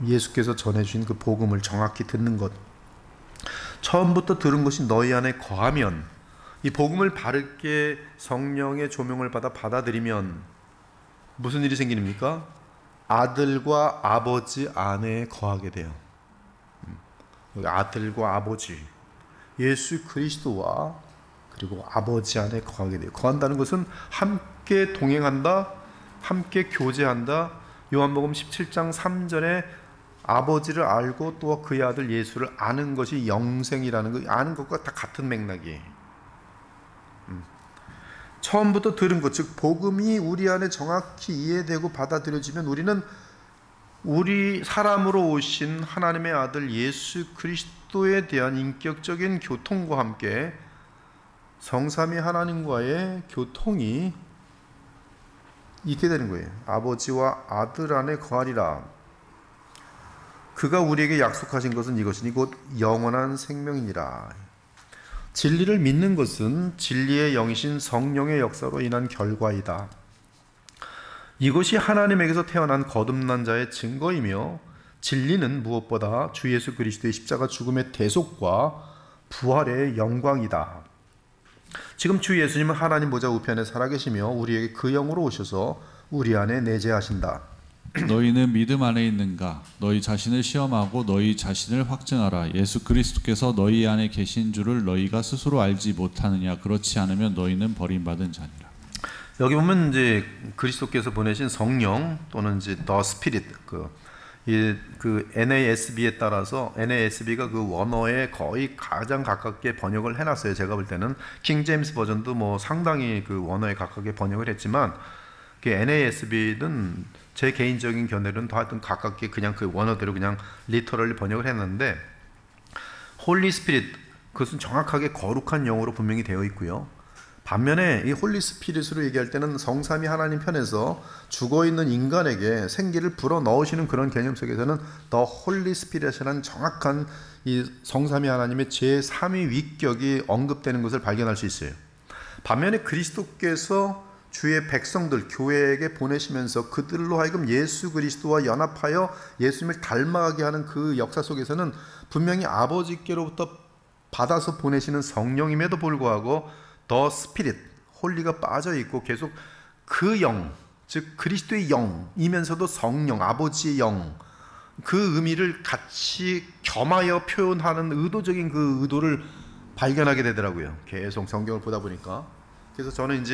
예수께서 전해주신 그 복음을 정확히 듣는 것. 처음부터 들은 것이 너희 안에 거하면, 이 복음을 바르게 성령의 조명을 받아 받아들이면 무슨 일이 생깁니까? 아들과 아버지 안에 거하게 돼요. 아들과 아버지, 예수 그리스도와 그리고 아버지 안에 거하게 돼요. 거한다는 것은 함께 동행한다, 함께 교제한다. 요한복음 17장 3절에 아버지를 알고 또 그의 아들 예수를 아는 것이 영생이라는 거, 아는 것과 다 같은 맥락이에요. 처음부터 들은 것, 즉 복음이 우리 안에 정확히 이해되고 받아들여지면 우리는 우리 사람으로 오신 하나님의 아들 예수 그리스도에 대한 인격적인 교통과 함께 성삼위 하나님과의 교통이 있게 되는 거예요. 아버지와 아들 안에 거하리라. 그가 우리에게 약속하신 것은 이것이니 곧 영원한 생명이니라. 진리를 믿는 것은 진리의 영이신 성령의 역사로 인한 결과이다. 이것이 하나님에게서 태어난 거듭난 자의 증거이며 진리는 무엇보다 주 예수 그리스도의 십자가 죽음의 대속과 부활의 영광이다. 지금 주 예수님은 하나님 보좌 우편에 살아계시며 우리에게 그 영으로 오셔서 우리 안에 내재하신다. 너희는 믿음 안에 있는가? 너희 자신을 시험하고 너희 자신을 확증하라. 예수 그리스도께서 너희 안에 계신 줄을 너희가 스스로 알지 못하느냐? 그렇지 않으면 너희는 버림받은 자니라. 여기 보면 이제 그리스도께서 보내신 성령 또는 이제 The Spirit, 그 NASB에 따라서 NASB가 그 원어에 거의 가장 가깝게 번역을 해놨어요. 제가 볼 때는 킹 제임스 버전도 뭐 상당히 그 원어에 가깝게 번역을 했지만 그 NASB는 제 개인적인 견해로는 더 하여튼 가깝게 그냥 그 원어대로 그냥 리터럴리 번역을 했는데 홀리 스피릿, 그것은 정확하게 거룩한 영어로 분명히 되어 있고요. 반면에 이 홀리 스피릿으로 얘기할 때는 성삼위 하나님 편에서 죽어있는 인간에게 생기를 불어넣으시는 그런 개념 속에서는 더 홀리 스피릿이라는 정확한 이 성삼위 하나님의 제3위 위격이 언급되는 것을 발견할 수 있어요. 반면에 그리스도께서 주의 백성들, 교회에게 보내시면서 그들로 하여금 예수 그리스도와 연합하여 예수님을 닮아가게 하는 그 역사 속에서는 분명히 아버지께로부터 받아서 보내시는 성령임에도 불구하고 더 스피릿, 홀리가 빠져있고 계속 그 영, 즉 그리스도의 영이면서도 성령, 아버지의 영, 그 의미를 같이 겸하여 표현하는 의도적인 그 의도를 발견하게 되더라고요. 계속 성경을 보다 보니까. 그래서 저는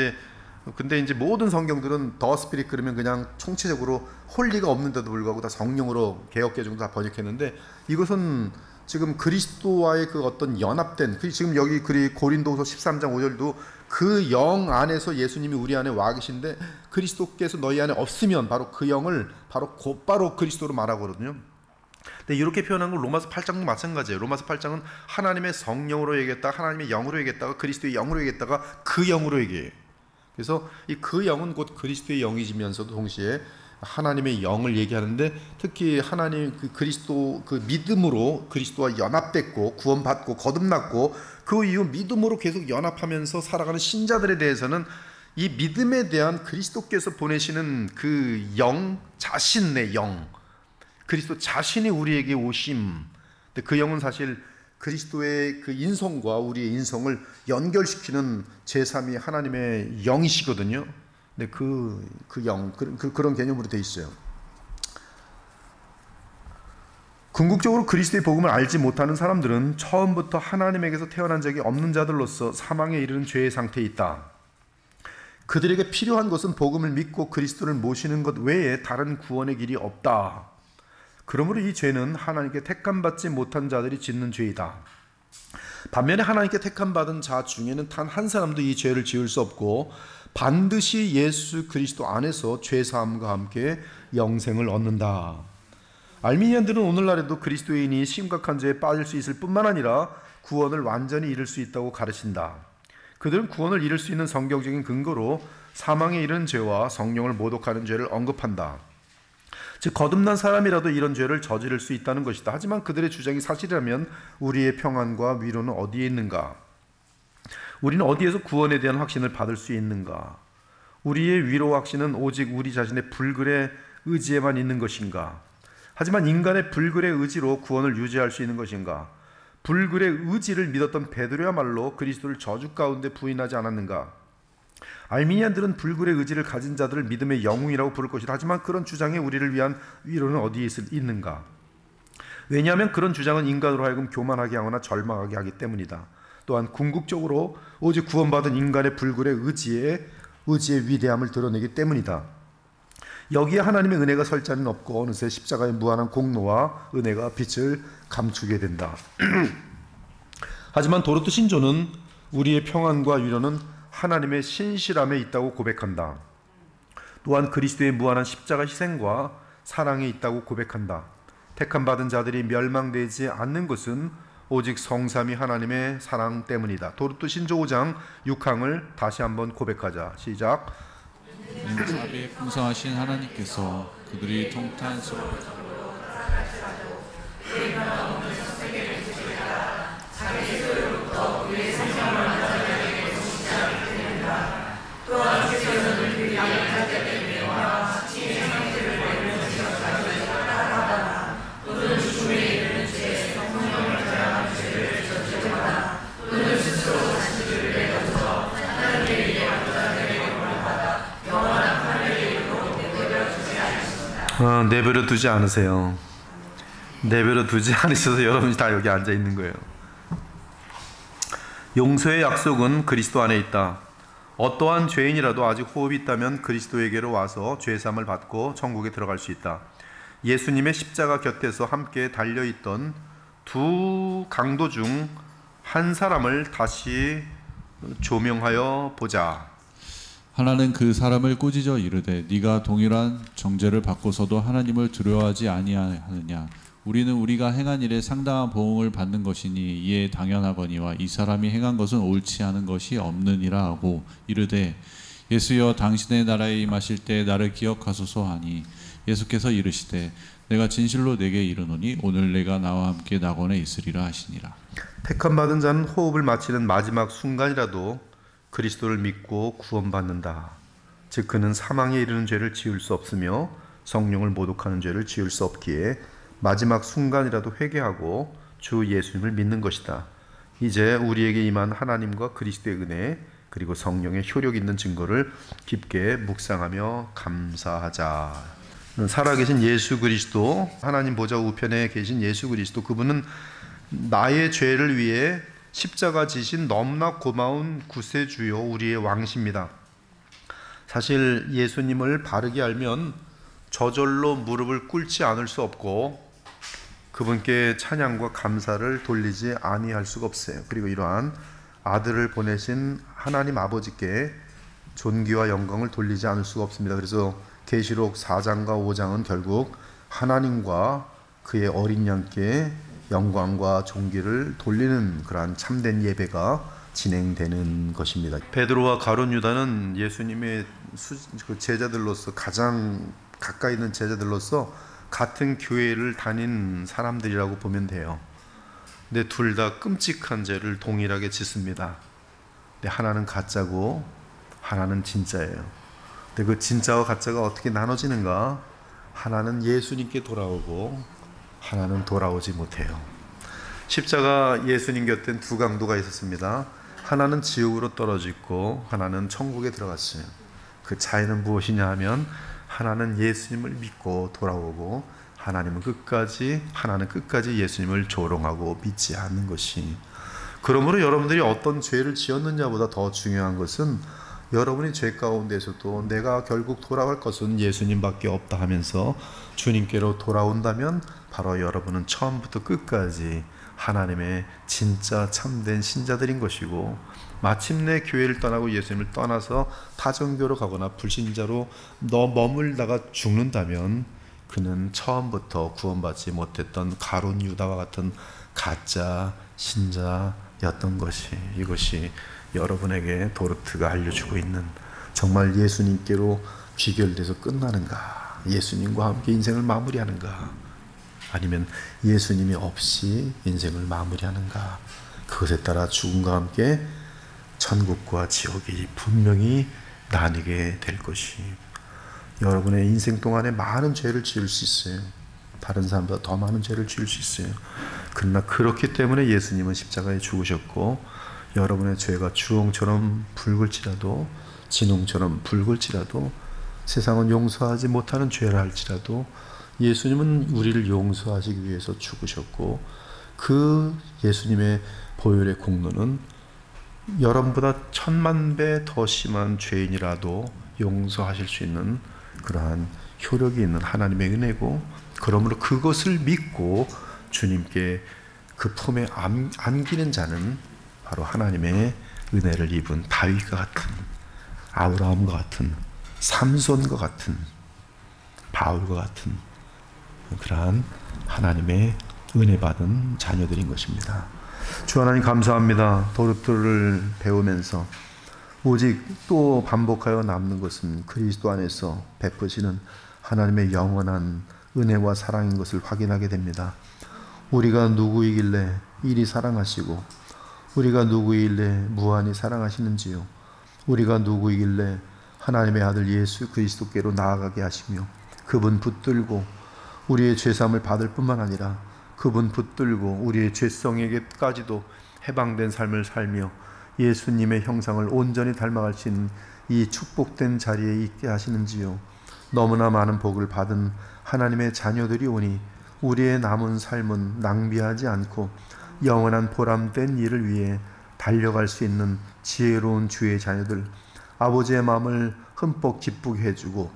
근데 이제 모든 성경들은 더 스피릿 그러면 그냥 총체적으로 홀리가 없는데도 불구하고 다 성령으로 개역개정도 다 번역했는데 이것은 지금 그리스도와의 그 어떤 연합된, 지금 여기 고린도후서 13장 5절도 그 영 안에서 예수님이 우리 안에 와 계신데 그리스도께서 너희 안에 없으면 바로 그 영을 곧바로 그리스도로 말하거든요. 근데 이렇게 표현한 건 로마서 8장도 마찬가지예요. 로마서 8장은 하나님의 성령으로 얘기했다가 하나님의 영으로 얘기했다가 그리스도의 영으로 얘기했다가 그 영으로 얘기해요. 그래서 이 그 영은 곧 그리스도의 영이지면서도 동시에 하나님의 영을 얘기하는데 특히 하나님 그리스도 그 믿음으로 그리스도와 연합됐고 구원받고 거듭났고 그 이후 믿음으로 계속 연합하면서 살아가는 신자들에 대해서는 이 믿음에 대한 그리스도께서 보내시는 그 영, 자신의 영, 그리스도 자신이 우리에게 오심. 근데 그 영은 사실 그리스도의 그 인성과 우리의 인성을 연결시키는 제3위 하나님의 영이시거든요. 근데 그 영, 그런 개념으로 돼 있어요. 궁극적으로 그리스도의 복음을 알지 못하는 사람들은 처음부터 하나님에게서 태어난 적이 없는 자들로서 사망에 이르는 죄의 상태에 있다. 그들에게 필요한 것은 복음을 믿고 그리스도를 모시는 것 외에 다른 구원의 길이 없다. 그러므로 이 죄는 하나님께 택함받지 못한 자들이 짓는 죄이다. 반면에 하나님께 택함받은 자 중에는 단 한 사람도 이 죄를 지을 수 없고 반드시 예수 그리스도 안에서 죄사함과 함께 영생을 얻는다. 알미니안들은 오늘날에도 그리스도인이 심각한 죄에 빠질 수 있을 뿐만 아니라 구원을 완전히 이룰 수 있다고 가르친다. 그들은 구원을 이룰 수 있는 성경적인 근거로 사망에 이르는 죄와 성령을 모독하는 죄를 언급한다. 즉 거듭난 사람이라도 이런 죄를 저지를 수 있다는 것이다. 하지만 그들의 주장이 사실이라면 우리의 평안과 위로는 어디에 있는가? 우리는 어디에서 구원에 대한 확신을 받을 수 있는가? 우리의 위로 확신은 오직 우리 자신의 불굴의 의지에만 있는 것인가? 하지만 인간의 불굴의 의지로 구원을 유지할 수 있는 것인가? 불굴의 의지를 믿었던 베드로야말로 그리스도를 저주 가운데 부인하지 않았는가? 알미니안들은 불굴의 의지를 가진 자들을 믿음의 영웅이라고 부를 것이다. 하지만 그런 주장에 우리를 위한 위로는 어디에 있는가? 왜냐하면 그런 주장은 인간으로 하여금 교만하게 하거나 절망하게 하기 때문이다. 또한 궁극적으로 오직 구원받은 인간의 불굴의 의지의 위대함을 드러내기 때문이다. 여기에 하나님의 은혜가 설 자는 없고 어느새 십자가의 무한한 공로와 은혜가 빛을 감추게 된다. 하지만 도르트 신조는 우리의 평안과 위로는 하나님의 신실함에 있다고 고백한다. 또한 그리스도의 무한한 십자가 희생과 사랑에 있다고 고백한다. 택함받은 자들이 멸망되지 않는 것은 오직 성삼위 하나님의 사랑 때문이다. 도르트 신조 5장 6항을 다시 한번 고백하자. 시작. 자비에 풍성하신 하나님께서 그들이 통탄 내버려 두지 않으세요. 내버려 두지 않으셔서 여러분이 다 여기 앉아 있는 거예요. 용서의 약속은 그리스도 안에 있다. 어떠한 죄인이라도 아직 호흡이 있다면 그리스도에게로 와서 죄사함을 받고 천국에 들어갈 수 있다. 예수님의 십자가 곁에서 함께 달려있던 두 강도 중 한 사람을 다시 조명하여 보자. 하나는 그 사람을 꾸짖어 이르되 네가 동일한 정죄를 받고서도 하나님을 두려워하지 아니하느냐. 우리는 우리가 행한 일에 상당한 보응을 받는 것이니 이에 당연하거니와 이 사람이 행한 것은 옳지 않은 것이 없느니라 하고 이르되 예수여 당신의 나라에 임하실 때 나를 기억하소서 하니 예수께서 이르시되 내가 진실로 내게 이르노니 오늘 내가 나와 함께 낙원에 있으리라 하시니라. 택함받은 자는 호흡을 마치는 마지막 순간이라도 그리스도를 믿고 구원받는다. 즉 그는 사망에 이르는 죄를 지을 수 없으며 성령을 모독하는 죄를 지을 수 없기에 마지막 순간이라도 회개하고 주 예수님을 믿는 것이다. 이제 우리에게 임한 하나님과 그리스도의 은혜 그리고 성령의 효력 있는 증거를 깊게 묵상하며 감사하자. 살아계신 예수 그리스도, 하나님 보좌 우편에 계신 예수 그리스도, 그분은 나의 죄를 위해 십자가 지신 너무나 고마운 구세주요 우리의 왕이십니다. 사실 예수님을 바르게 알면 저절로 무릎을 꿇지 않을 수 없고 그분께 찬양과 감사를 돌리지 아니할 수가 없어요. 그리고 이러한 아들을 보내신 하나님 아버지께 존귀와 영광을 돌리지 않을 수가 없습니다. 그래서 계시록 4장과 5장은 결국 하나님과 그의 어린 양께 영광과 존귀를 돌리는 그러한 참된 예배가 진행되는 것입니다. 베드로와 가룟 유다는 예수님의 제자들로서 가장 가까이 있는 제자들로서 같은 교회를 다닌 사람들이라고 보면 돼요. 근데 둘 다 끔찍한 죄를 동일하게 짓습니다. 근데 하나는 가짜고 하나는 진짜예요. 근데 그 진짜와 가짜가 어떻게 나눠지는가? 하나는 예수님께 돌아오고 하나는 돌아오지 못해요. 십자가 예수님 곁엔 두 강도가 있었습니다. 하나는 지옥으로 떨어지고 하나는 천국에 들어갔어요. 그 차이는 무엇이냐 하면 하나는 예수님을 믿고 돌아오고 하나는 끝까지 예수님을 조롱하고 믿지 않는 것이. 그러므로 여러분들이 어떤 죄를 지었느냐보다 더 중요한 것은 여러분이 죄 가운데서도 내가 결국 돌아갈 것은 예수님밖에 없다 하면서 주님께로 돌아온다면 바로 여러분은 처음부터 끝까지 하나님의 진짜 참된 신자들인 것이고, 마침내 교회를 떠나고 예수님을 떠나서 타종교로 가거나 불신자로 머물다가 죽는다면 그는 처음부터 구원받지 못했던 가룟 유다와 같은 가짜 신자였던 것이, 이것이 여러분에게 도르트가 알려주고 있는, 정말 예수님께로 귀결돼서 끝나는가, 예수님과 함께 인생을 마무리하는가, 아니면 예수님이 없이 인생을 마무리하는가, 그것에 따라 죽음과 함께 천국과 지옥이 분명히 나뉘게 될 것이. 여러분의 인생 동안에 많은 죄를 지을 수 있어요. 다른 사람보다 더 많은 죄를 지을 수 있어요. 그러나 그렇기 때문에 예수님은 십자가에 죽으셨고, 여러분의 죄가 주홍처럼 붉을지라도, 진홍처럼 붉을지라도, 세상은 용서하지 못하는 죄를 할지라도 예수님은 우리를 용서하시기 위해서 죽으셨고, 그 예수님의 보혈의 공로는 여러분보다 1000만 배 더 심한 죄인이라도 용서하실 수 있는 그러한 효력이 있는 하나님의 은혜고, 그러므로 그것을 믿고 주님께 그 품에 안기는 자는 바로 하나님의 은혜를 입은 다윗과 같은, 아브라함과 같은, 삼손과 같은, 바울과 같은 그러한 하나님의 은혜 받은 자녀들인 것입니다. 주 하나님 감사합니다. 도르트를 배우면서 오직 또 반복하여 남는 것은 그리스도 안에서 베푸시는 하나님의 영원한 은혜와 사랑인 것을 확인하게 됩니다. 우리가 누구이길래 이리 사랑하시고, 우리가 누구이길래 무한히 사랑하시는지요. 우리가 누구이길래 하나님의 아들 예수 그리스도께로 나아가게 하시며 그분 붙들고 우리의 죄사함을 받을 뿐만 아니라 그분 붙들고 우리의 죄성에게까지도 해방된 삶을 살며 예수님의 형상을 온전히 닮아갈 수 있는 이 축복된 자리에 있게 하시는지요. 너무나 많은 복을 받은 하나님의 자녀들이 오니 우리의 남은 삶은 낭비하지 않고 영원한 보람된 일을 위해 달려갈 수 있는 지혜로운 주의 자녀들, 아버지의 마음을 흠뻑 기쁘게 해주고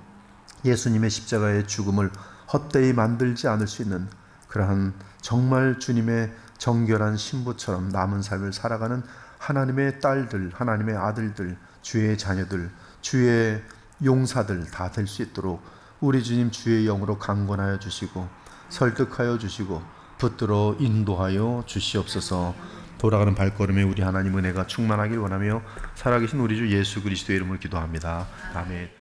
예수님의 십자가의 죽음을 헛되이 만들지 않을 수 있는 그러한 정말 주님의 정결한 신부처럼 남은 삶을 살아가는 하나님의 딸들, 하나님의 아들들, 주의 자녀들, 주의 용사들 다 될 수 있도록 우리 주님 주의 영으로 강권하여 주시고 설득하여 주시고 붙들어 인도하여 주시옵소서. 돌아가는 발걸음에 우리 하나님 은혜가 충만하길 원하며 살아계신 우리 주 예수 그리스도의 이름으로 기도합니다. 아멘.